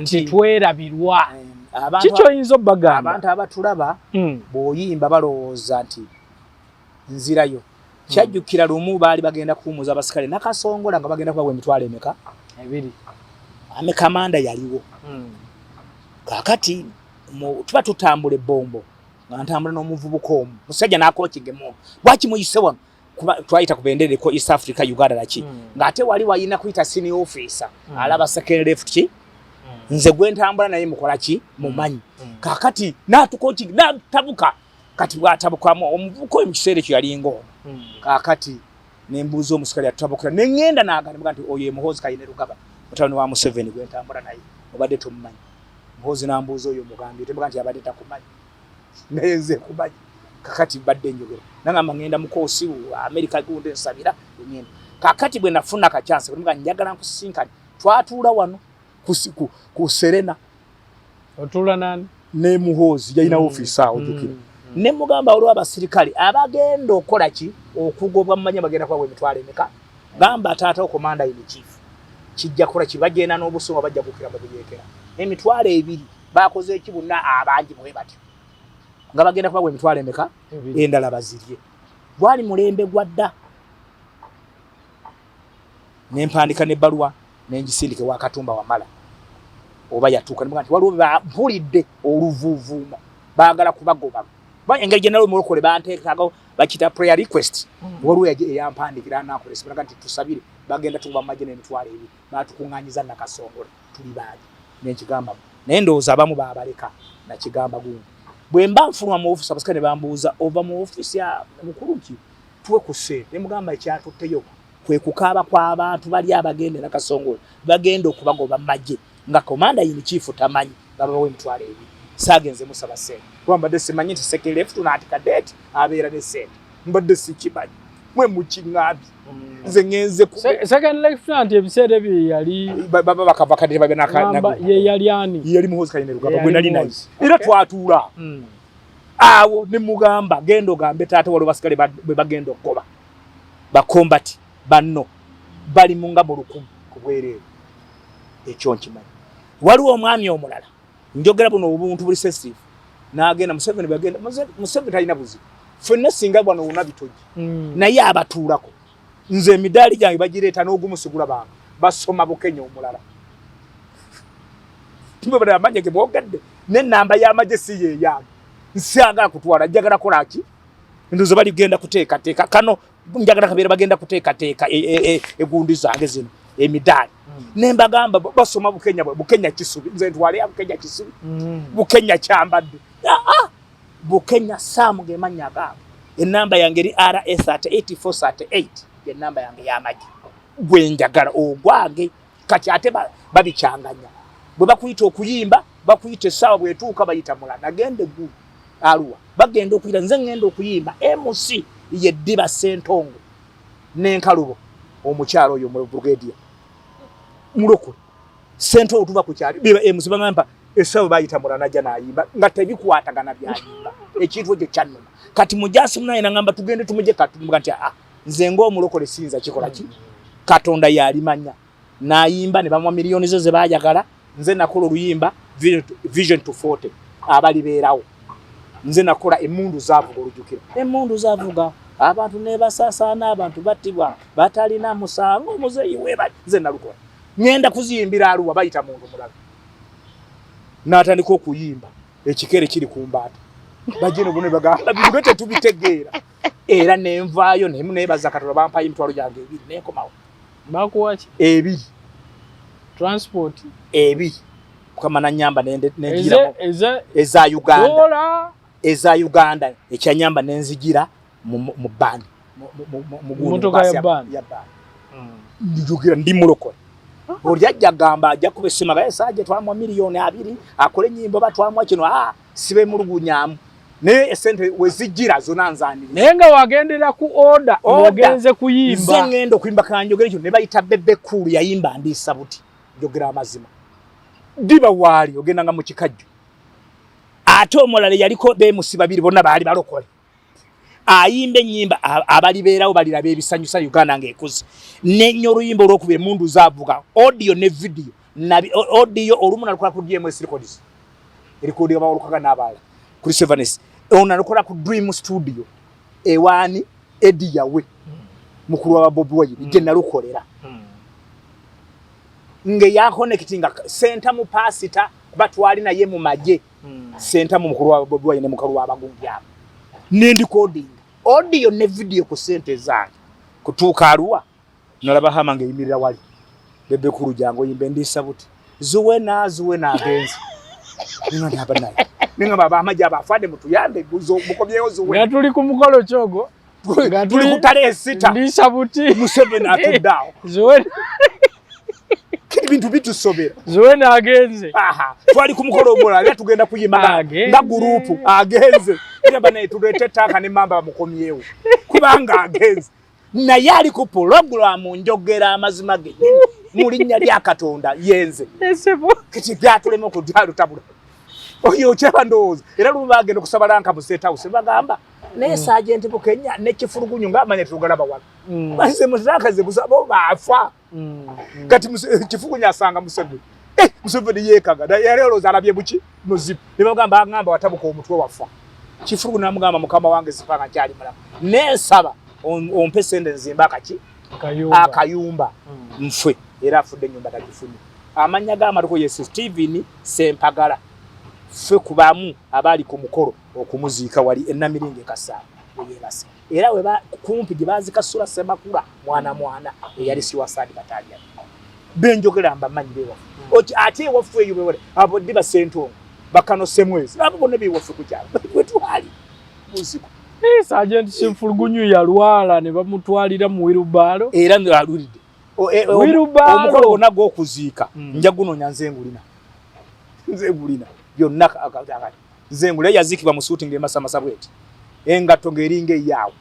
nti twerabirwa kikyoyinza obbagamba abantu abatulaba bw'oyimba balowooza nti nzirayo kyajjukira lumu baali bagenda kuwumuza abasikale nakasongola nga bagenda kubawa emitwalo emeka 2 amekamanda yaliwo kakati tuba tutambula ebbombo nga ntambula n'omuvubuka omu musajja n'akokinga emmondo lwaki muyise wano twayita ku bendera ko East Africa Uganda laki ng'ate wali wayina kuyita senior officer alaba second left ki nze gwe ntambula naye mukola ki mumanyi kakati n'atukokinga n'atabuka kati bwatabukamu omuvubuka oyo mu kiseera ekyo yali ngo kakati nembuuza omusikali atabukira nengenda n'agamba nti oyo Muhoozi Kayine Rugaba mutabani wa Museveni gwe ntambula naye obadde tumumanyi Muhoozi n'ambuuza oyo mugambye tembuga nti abadde takumanyi naye nze kumanyi kakati badde njogera nangamba ngenda mukoosi America gunde nsabira ngenda kakati bwe nafuna ka chance nga njagala nkusinkani twatuula wano ku Serena otula nani ne Muhoozi yalina office awo jukira ne mugamba olwa abasirikali abagenda okola ki okugobwa mumanya bagenda kwa emitwalo emeka gamba taata okomanda in chief kijja kola kibagenda n'obusungu bajja kukira babiyekera emitwalo 2 bakoze ekibuna abangi bwe batyo nga bagenda kwa emitwalo emeka endala bazirye bwali mulembe gwadda nempandika ne balwa nenjisindike wa Katumba Wamala oba yatuka ne nti waliwo mpulidde oluvuvuma baagala kubagoba engeri gye nalwo mulokole banteekago bakita prayer request waliwo eyampandikira nakolesibwa nti tusabire bagenda tuba majje n'emitwalo 2 batukuŋŋanyiza nakasongola tuli baagi nenkigamba naye ndowooza abamu baabaleka nakigamba gundi bwe mba nfunwa mu office abasikale bambuuza ova mu office ya mukulu ki tuwe ku ssente ne mugamba ekyatutteyo kwe kukaaba kw'abantu bali abagende nakasongola bagenda okubagoba majje nga commander in chief tamanyi babawe emitwalo 2 sagenze musaba ssente kwambadde simanyi nti second left not cadet abeera ne ssente mbadde sikimanyi mwe mukiŋŋambi nze ngenze ku second lieutenant ebiseera ebyo yali baba bakava kadde babena ye yali ani yali Muhoozi Kayine Rugaba gwe nali naye era twatuula awo ne mugamba gendo gambe taata waliwo basikale bwe bagenda okukoba bakombati banno bali mu ngabo 100 ku bwereere ekyo nkimanyi waliwo omwami omulala njogera buno obuntu buli sensitive n'agenda Museveni bagenda Museveni talina buzibu ffenna singa bwano wonna bitoji naye abatuulako nze emidaali gyange bagireeta n'ogumusigula bange basoma Bukenya omulala timwe bada amanya ge bwogadde n'ennamba y'amagye si yeeyange nsiagala kutwala njagala kolaki ndozo bali genda kuteekateeka kano njagala kabeera bagenda kuteekateeka egundi zange zino emidaali nembagamba basoma Bukenya kisubi nze ntwale Bukenya kisubi Bukenya kyambadde Bukenya Sam gemanya gabo enamba yange eri RS at 8438 ye namba yange y'amagi gwe njagala ogwange kati ate babikyanganya bwe bakuyita okuyimba bakuyita essaawa bwetuuka bayita mula nagende gu aluwa bagenda okuyita nze ngenda okuyimba MC ye Ddiba Ssentongo n'enkalubo omukyalo oyo mu brigadier muloko Ssentongo tuva ku kyali biba MC bangamba essaawa bayita mula najja nayimba nga tebikwatagana byayimba ekintu ekyo kyannuma kati mujasi munaye nangamba tugende tumuje katumbuga nti nze ng'omulokole sinza kikola ki Katonda yalimanya nayimba ne bamwa miliyoni ze baayagala nze nakola oluyimba vision to 40 abali beerawo nze nakola emundu zaavuga olujukira emundu zaavuga abantu ne basaasaana abantu battibwa batalina musango muzeeyi weba nze nalukola ngenda kuziyimbira aluwa bayita mundu mulala n'atandika okuyimba ekikere kiri ku mbaata bagino bune bagamba bintu tetubitegeera era nenvaayo nemu nebaza Katonda bampayo emitwalo gyange 2 nekomawo bakuwachi 2 transport 2 kama na nyamba nengira eza Uganda eza Uganda ekyanyamba nenzigira mu band mu motoka ya band ndijugira ndi mulokole olyajja gamba ajja kubesemaga esaje twamwa miliyoni 2 akole nyimbo batwamwa kino sibe mulugunyamu ne sente wezigira zonanzani nenga wagendera ku order ogenze kuyimba ngendo kuimba kanjogere kyo ne bayita bebe cool yayimba ndisa buti jogera amazima diba wali ogenda nga mu kikajjo ate omulale yaliko bemusiba 2 bonna baali balokole ayimbe nyimba abali beerawo balira bebisanyusa Uganda ngekuzi Nnyo oluyimbo olwokubire mundu zaavuga audio ne video na audio olumu nalukola ku DMS records record abalukaga nabala kuri Sevanes ona nalukola ku Dream Studio ewani edi yawe mukuru wa BOBIWINE je nalukolera nge ya connectinga center mu pasita batwali na ye mu maje center mu mukuru wa BOBIWINE mukuru wa bagungi aba nendi coding audio ne video ku sente zange kutuuka aruwa nalaba hamange yimirira wali bebe kuru jango yimbe ndisa buti zuwe na agenzi ninga ndaba naye ninga baba amaje abafade mutu yande guzo mukomyeyo zuwe ngatuli ku mukolo chogo ngatuli kutale 6 ndisa buti Museveni atudao zuwe bintu bitusobera zuwe na agenze twali ku mukolo omulala tugenda kuyima nga gurupu agenze ndaba naye tulete taka ne mamba mukomyeyo kubanga agenze na yali ku program njogera amazima ge mulinya lya Katonda yenze esebo kiti byatulemo ku dyalu tabula oyo kyaba ndoza era lubagenda kusabalanka mu state house bagamba ne sergeant Bukenya ne kifulugunyu ngamanya tugalaba wala base muzakaze busabo bafa kati kifugunya asanga Museveni Museveni yekaga da yarelo zalabye buki muzipu ne bagamba ngamba watabuka omutwe wafa kifulugu namugamba mukama wange sipanga kyali mala ne saba ompe sende nzimba kaki akayumba mfwe era afudde nyumba takifunye amanya gama tuko Yesu Steven Sempagala fwe kubamu abali ku mukoro okumuziika wali enamiringe kasaba yebase era we ba kumpi gibazi kasula semakula mwana yali siwasadi batalya benjogera amba manyi bewa oti ate wafwe yubewole abo diba sento bakano semwezi abo bonna biwafwe kukyala kwetu hali muziko sergeant Simfulugunyu yalwala ne bamutwalira mu wirubalo era alulide omukolo gonna gw'okuziika nja gunonya nzengulina byonna akati nzengule yazikibwa mu suuti ng'emasamasa bweti engatto ng'eringa eyaawo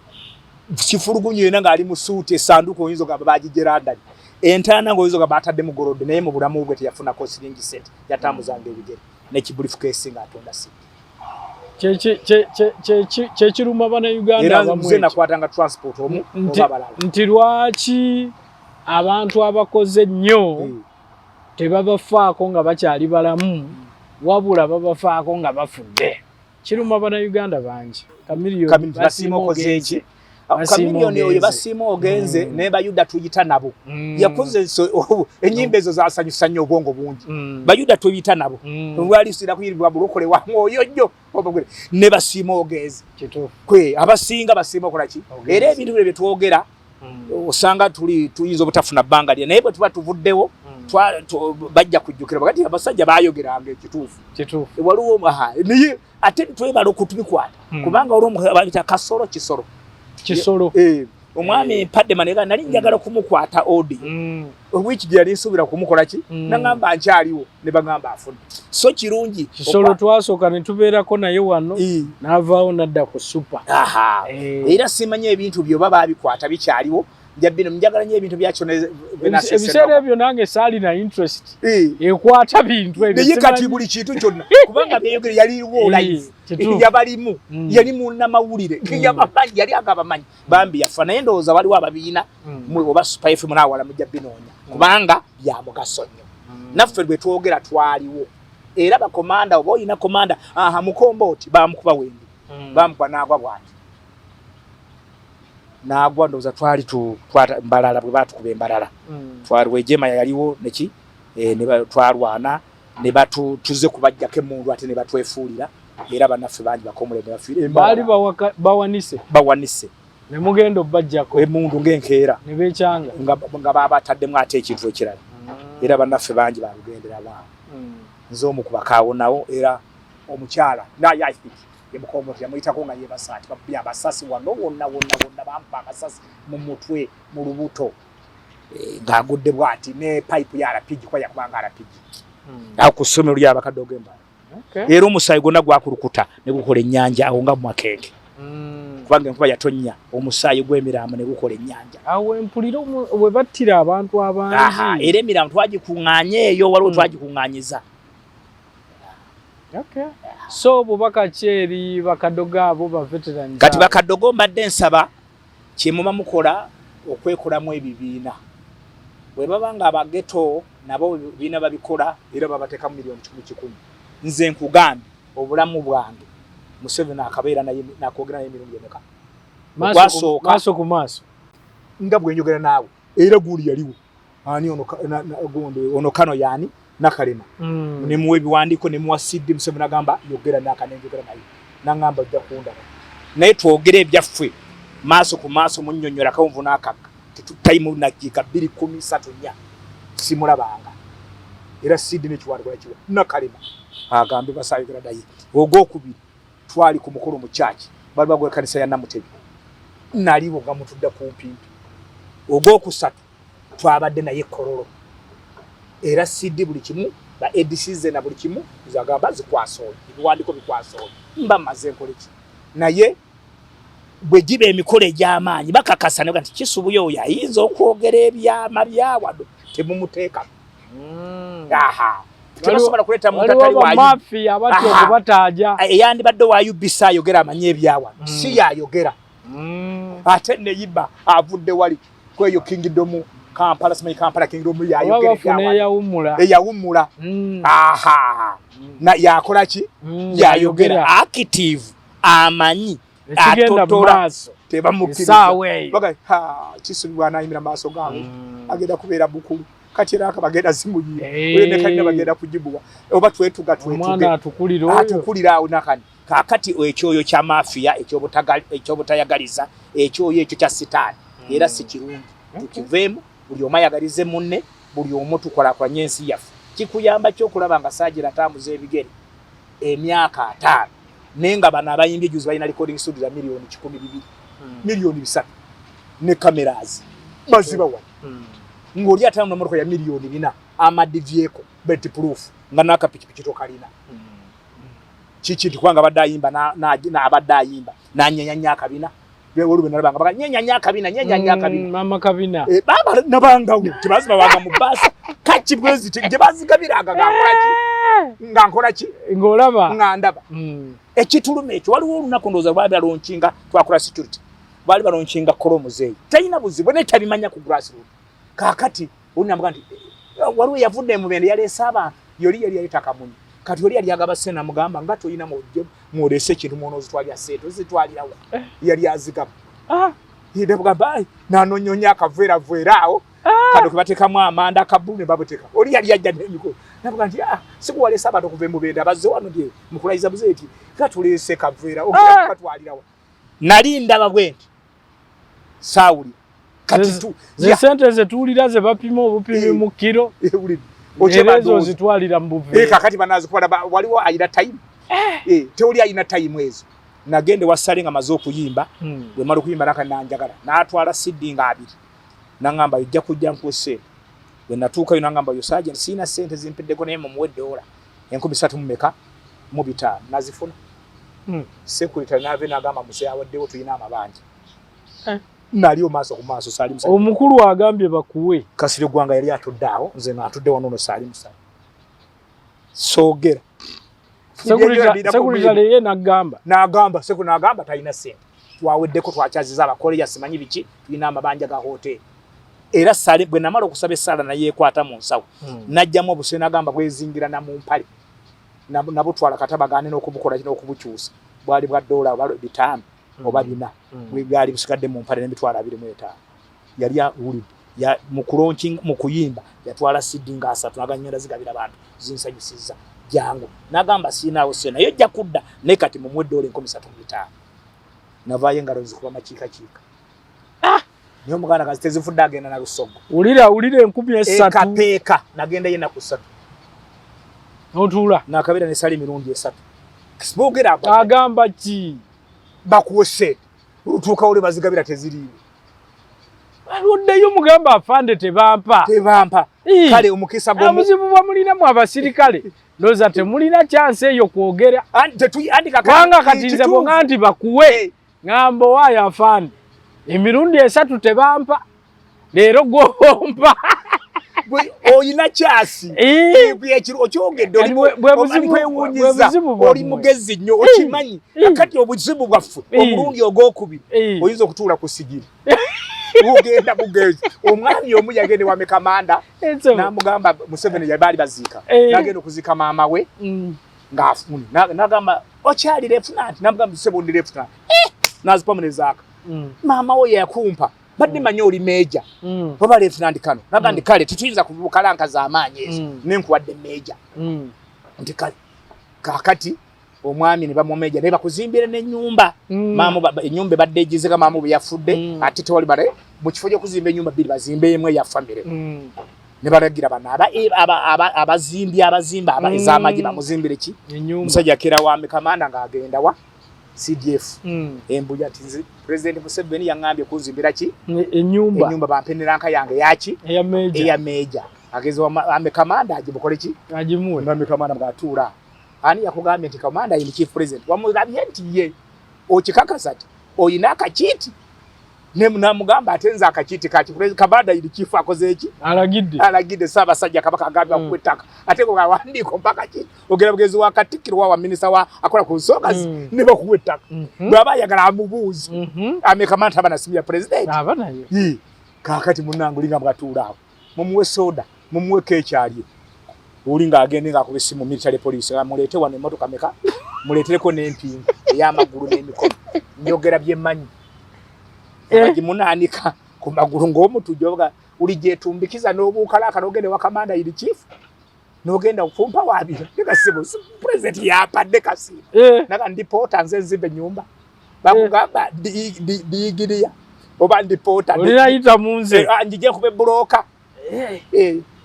Simfulugunyu yena ng'ali mu suuti essanduku oyinza ogamba bagigerandali entaana ng'oyinza ogamba atadde mu golodde naye mu bulamu bwe teyafunako siringi sente yatambuzanga ebigere nekibulifukeesi ng'atonda si kiruma bana Uganda abamwe nakwatanga transport omu obabalala nti lwaki abantu abakoze nnyo tebabafaako nga bakyali balamu wabula babafaako nga bafudde kiruma bana Uganda bangi kamiliyoni basimokozeeki kamiliyoni oyo basiima ogenze ne bayuda tuyita nabo yakoze enyimba ezo zasanyusa nnyo obwongo bungi bayuda tuyita nabo lwali sira kuyiribwa bulokole wa mwoyo nnyo ne basiima ogenze kwe abasinga basiima okolaki era ebintu bye twogera osanga tuyinza obutafuna bbanga lye naye bwe tuba tuvuddewo bajja kujjukira bagati abasajja bayogeranga ekituufu waliwo naye ate twebala okutubikwata kubanga olw'omu babita kasoro kisoro omwami padde manega nali njagala kumukwata odi which yali nsubira kumukola ki nangamba nkyaliwo ne bagamba afudde so kirungi kisolo twasoka ne tubeerako naye wano n'avaawo nadda ku super era simanye ebintu byo baba bikwata bikyaliwo njabino njagala nnyo ebintu byakyo ebiseera ebyo nange saali na interest ekwata bintu ebyo naye kati buli kintu kyonna kubanga byeyogere yaliwo live yabalimu yali munnamawulire yabamanyi yali agabamanyi bambi yafa naye ndowooza waliwo ababiina oba super FM naawala mujja binoonya kubanga bya mugaso nnyo naffe bwe twogera twaliwo era bakomanda oba oyina komanda mukombooti bamukuba wendi bamukuba n'agwa bwati nagwa ndoza twali mbalala bwe batukuba embalala twali wejema yaliwo neki ne twalwana ne batu tuze kubajjako emundu ate ne batwefuulira era bannaffe bangi bakomole ne bafiire baali bawanise ne mugenda obbajjako emundu ng'enkeera ne beekyanga nga babataddemu ate ekintu ekirala era bannaffe bangi balugendera baawo nze omu ku bakaawo nawo era omukyala naye ayipiki yemukomoti yamuyitako nga yebasaati babya abasasi wano wonna bampa amasasi mu mutwe mu lubuto ng'agudde bw'ati ne pipe ya RPG kwa yakubanga RPG aho ku ssomero ly'abakadogo Embala era omusaayi gwonna gwakulukuta ne gukola ennyanja awo nga mu makenge kubanga enkuba yatonnya omusaayi gw'emirambo ne gukola ennyanja awo empulira we battira abantu abangi era emirambo twagikuŋŋaanya eyo waliwo twagikuŋŋaanyiza. So bubaka kyeri bakadogo abo ba veterans kati bakadogo mbadde nsaba kyemuba mukola okwekolamu ebibiina bwe baba nga abageto nabo bibiina babikola era babateeka mu milioni 10,000 nze nkugambye obulamu bwange Museveni akabeera naye nakwogera naye emirundi emeka maaso ku maaso nga bwe njogera naawe era guuli yaliwo ani ono kano yani nakalema ne muwe ebiwandiiko ne muwa CD Museveni agamba yogera nakanenjogera naye nangamba ojja kundaba naye twogere ebyaffe maaso ku maaso munnyonnyola kawunvu n'akaka tetutayimu nakiika 2:13 simulabanga era CD n'ekiwandiiko yakiwa nakalema agambe basaayogera naye ogwokubiri twali ku mukolo mu church bali bagwe kanisa ya Namutebi naliwo nga mutudde kumpimpi ogwokusatu twabadde naye Kololo era CD buli kimu ba ADCs na buli kimu zagamba zikwasola ebiwandiiko bikwasola mba maze nkoleki naye bwe gibe emikolo egy'amaanyi bakakasane nti Kisubuyo oyo ayinza okwogera ebyama byawado temumuteeka tunasobola kuleta muntu atali wa mafia abati okubataja eyandi badde wa UBC ayogera amanye ebyawado si yayogera ate ne yiba avudde wali kweyo Kingdom Kampala simanyi Kampala Kingdom eyawumula na yakola ki yayogera active amanyi atotora tebamukiriza baga Kisubuyo anayimira maaso gawe agenda kubeera bukulu kati era akabagenda zimuyiye ne kalina bagenda kujibuwa oba twetuga omwana atukulira awo nakani kakati ekyoyo kya mafia ekyobutayagaliza ekyoyo ekyo kya sitaani era si kirungi tukiveemu buli omu ayagalize munne buli omu tukola kwa nyensi yaffe kikuyamba kyokulaba nga Sagira atambuza ebigere emyaka 5 nenga bana abayimbi juzi balina recording studio za milioni 12 milioni 3 ne cameras baziba wa ngoli atamu n'amoroko ya milioni 4 amadivyeko bulletproof nga nakapikipiki tokalina chichi ndikwanga badayimba na abadayimba nanyanya kabina bewo nalabanga baka nyenya kabina mama kabina baba nabanga tibaziba wanga mu basi kachi bwezi je bazigabiraga ngankora ki ngolaba ngandaba ekitulume ekyo waliwo olunaku ndoza baba launching twakola security bali balaunchinga kolomuzeyi tayina buzibu ne tabimanya ku grassroots kakati unyambuga nti waliwo yavudde mu bende yalesa abantu yali yalitaka munyi kati yali agaba sena mugamba ngato yina mu lese kintu mono zitwali aseto zitwalirawo yali azigaba yide bugamba nanonyonya akavera awo kado kubatekamu amanda kabune baboteka oli yali ajja n'emiko nabuga nti siku walesa abantu kuve mu bende abazze wano ndiye mukulaiza buzeti katulese kavera okya katwalirawo nali ndaba bwenti Sauli kati tu ze sentence tulira ze bapima obupimi mu kilo ochebazo zitwalira mbuve kakati banazi kwa waliwo ayina time teoli ayina time ezo nagende wasalinga mazo kuyimba we malu kuyimba nakananjagala natwala sidinga abiri nangamba ujja kujja nkose we natuka yo nangamba yo sergeant sina sente zimpiddeko ne mu $1 3 mmeka mu bitano nazifuna security nave nagamba musaya waddewo tuyina amabanja naliyo maaso ku maaso sali musaya omukulu agambye bakuwe kasire gwanga yali atuddawo nze natudde wano no sali musaya sogera security leye nagamba seku nagamba tayina sente twaweddeko twakyaziza abakole yasimanyi biki tuyina amabanja ga hotel era sali bwe namala okusaba essala naye ekwata mu nsawo najjamu obusene agamba bwezingira na mu mpale nabo twala katabagane n'okubukola kino okubukyusa bwali bwa $5 oba 4 bwe gali busikadde mu mpale n'emitwalo 25 yali uli ya mukulonching mukuyimba yatwala CD nga 3 naganyenda zigabira abantu zinsanyisiza jangu nagamba sinawo sena yo jakudda nekati mu mwedde ole 35 navaye ngalo zikuba machika chika niyo muganda kazitezifudda agenda na lusogo ulira 1003 kapeka nagenda yena kusatu notula nakabira ne sali mirundi esatu kisibogera agamba ki bakuwese utuka ule bazigabira teziriwe aluddeyo mugamba afande tebampa kale omukisa gomu amuzibu bamulina mu abasirikale ndoza temulina chance eyo kwogera andika kanga katinze bonga nti bakuwe ngambo waya afande emirundi esatu tebampa lero gompa oyina chasi byekiro okyogedde bwebuzibwewunyiza oli mugezi nnyo okimanyi akati obuzibu bwaffe omulundi ogwokubiri oyinza okutuula ku sigiri ugenda mugezi omwami omu yagende wa MKadogo namugamba Museveni yabali baziika nagenda okuzika maama we ngafuni nagamba okyali lieutenant namugamba Museveni lieutenant nazipomenezaka maama we yakumpa badde manyo oli meja baba lieutenant kano nagandi kale tutuyinza kubukalanka za amaanyi nenkuwadde meja nti kale kakati omwami ne bamumeja ne bakuzimbira n'ennyumba maama ennyumba badde ejizika maama bwe yafudde ate tewali bare mu kifo kyo kuzimba ennyumba bbiri bazimbe emwe ya family ne baragira bana abazimba ez'amagi bamuzimbire ki musajja kera wa MKadogo ng'agenda wa CDF embuja ati President Museveni yangambye kunzimbira ki ennyumba bampeneranka yange yaki eya meja ageze wa MKadogo agibukole ki agimuwe na MKadogo ngatuula ani yakugambye nti Kamanda yini chief president wamulabye nti ye okikakasa ati oyina akachiti ne namugamba atenza akachiti kati Kamanda yini chief akoze eki alagidde saba sajja kabaka agambye kukwetaka ate ko wandiko mpaka chiti ogera bugezi wa katikiro wa minister wa akola ku sokas ne bakukwetaka baba yagala amubuzi amekamanta bana simya president abana ye kakati munangu linga mkatula awo mumuwe soda mumuwe kekyali ulinga agende nga kubisimu military police amulete wane motoka meka muletereko n'empingo ey'amagulu n'emikono njogera byemanyi agimunanika ku magulu ng'omuntu joga ulijetumbikiza n'obukalaka n'ogende wa Kamanda ili chief n'ogenda okufumpa wabira ndikasibo president yapadde kasibo naga ndipota nze nzimbe nyumba bakugamba digiria oba ndipota olinaita munze njije kube broka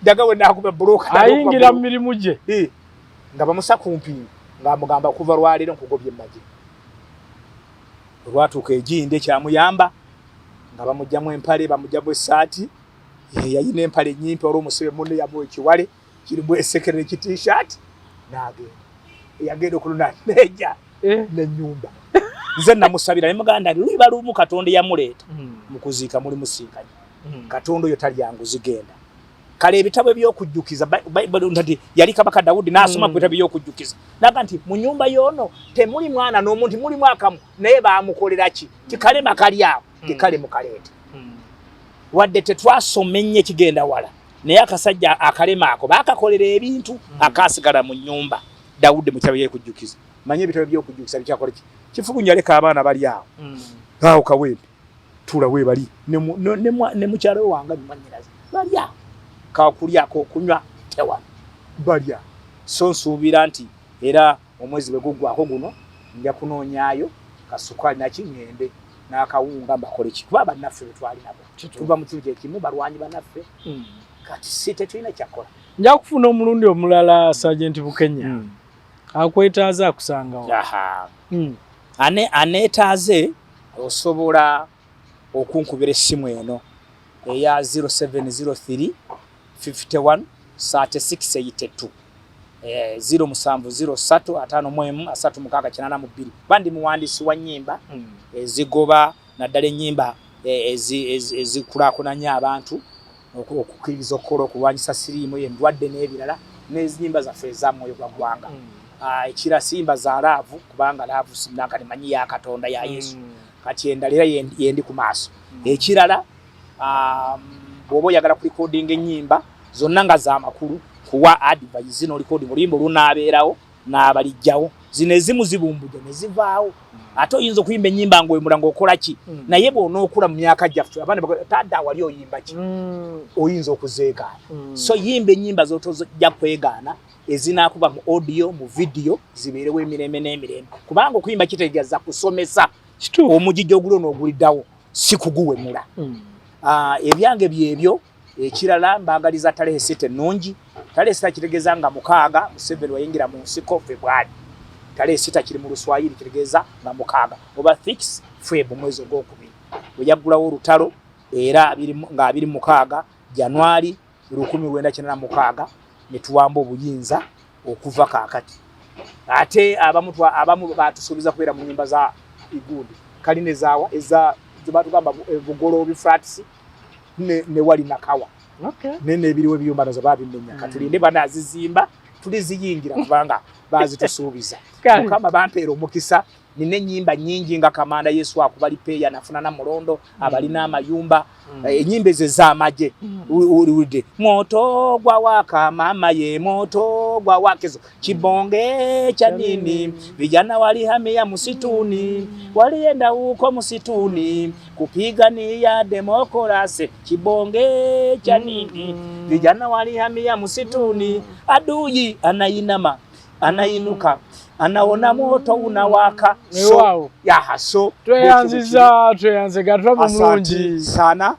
daga we nakube broka ayingira mirimu je nga bamusa kumpi nga mugamba kuva rwaliro nkugobye maji rwatuka ejinde kyamuyamba nga bamujjamu empale bamujjamu esati yayina empale nyimpi oro musebe munne yabo ekiwale kirimu esekere ki t-shirt nagenda yagenda okuluna neja ne nyumba nze namusabira ne muganda liba lumu katonde yamuleta mukuzika muri musinkanye katondo yo tali yangu zigenda kale ebitabo by'okujjukiza Bible ndati yali kabaka Daudi nasoma ku bitabo by'okujjukiza naga nti mu nyumba yono temuli mwana n'omuntu muli mwakamu naye baamukolera ki kikale makali awo kikale mukalete wadde tetwasomenye kigenda wala naye akasajja akalema ako bakakolera ebintu akasigala mu nyumba Daudi mu kitabo by'okujjukiza manye bitabo by'okujjukiza bikyakola ki kifugunya leka abaana bali awo awo kawembe tula we bali ne mukyalo wanga bimanyiraza bali awo kakulyako okunywa tewa balya so nsubira nti era omwezi begugwako guno nja kunoonyaayo kasukali na kingende n'akawunga mbakole ki kuba bannaffe betwali nabo tuva mu kintu ekimu balwanyi bannaffe kati site tulina kyakola nja kufuna omulundi omulala Sergeant Bukenya akwetaaza akusangawo aneetaaze osobola okunkubira essimu eno eya 0703 51 3682 0703 bandi muwandisi wa nyimba zigoba naddala ennyimba ezikulakulanya abantu okukiriza okukola okulwanyisa siriimu endwadde n'ebirala n'ezinyimba zaffe ez'amwoyo gwa ggwanga ekira simba za laavu kubanga laavu sinanka nemanyi ya Katonda ya Yesu kati endalira yendi ku maaso ekirala bw'oba oyagala kulikodinga ennyimba zonna nga za makulu kuwa advice no recording olimbo lunaabeerawo n'abalijjawo zino ezimu zibumbuja ne zivaawo ate oyinza okuyimba ennyimba ng'oyimula ng'okola ki naye bw'onookula mu myaka gyaffe abaana tadda wali oyimba ki oyinza okuzeegaana so yimba ennyimba z'otojja kwegaana ezinaakuba mu audio mu video zibeerewo emirembe n'emirembe kubanga okuyimba kitegeeza kusomesa omugijjo ogulo n'oguliddawo si kuguwemula ebyange byebyo ekirala mbagaliza talehe site ennungi talehe sita kitegeeza nga 6 Museveni wayingira mu nsiko February talehe sita kiri mu Luswayiri kitegeeza nga 6 oba 6 February mwezi ogwokubiri weyaggulawo Lutalo era nga 26 January 1996 ne tuwamba obuyinza okuva kaakati ate abamu batusuubiza kubeera mu nnyimba za Igundi kaline zaawa eza zibatugamba bugolo bifrats ne wali nakawa nene ebiriwe byumba nazo babimenya katulinde banazizimba tuliziyingira kubanga bazitusuubiza mukama bampeera omukisa nine nyimba nyingi nga Kamanda Yesu akubali peya nafuna na mulondo abalina amayumba enyimbe ze zamaje uliwide moto gwa waka mama ye moto gwa wakezo kibonge cha nini vijana walihamia msituni walienda huko msituni kupigania demokrasi kibonge cha nini vijana walihamia msituni adui anainama anainuka anaona moto unawaka so so tweyanze gatwa mulungi sana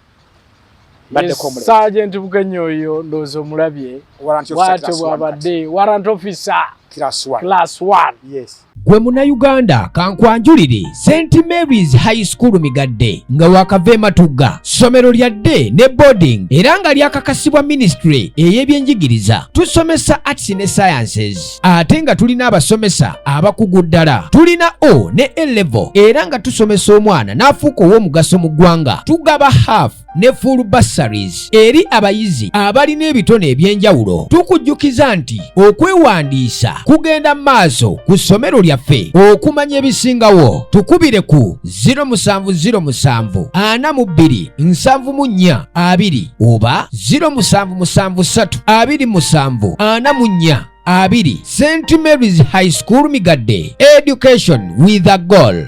bade komule Sergeant Bukenya oyo ndozo mulabye wato bwabadde warrant officer class 1 yes gwe muna Uganda kankwanjulire St Mary's High School Migadde nga wakave Matugga somero lya day ne boarding era nga lyakakasibwa ministry ey'ebyenjigiriza tusomesa arts ne sciences ate nga tulina abasomesa abakugu ddala tulina O ne A level era nga tusomesa omwana n'afuuka ow'omugaso mu ggwanga tugaba half ne full bursaries eri abayizi abalina ebitone ebyenjawulo tukujjukiza nti okwewandiisa kugenda maaso ku ssomero lyaffe okumanya ebisingawo tukubire ku 0707 42 74 2 oba 0773 27 44 2 St Mary's High School Migadde, education with a goal.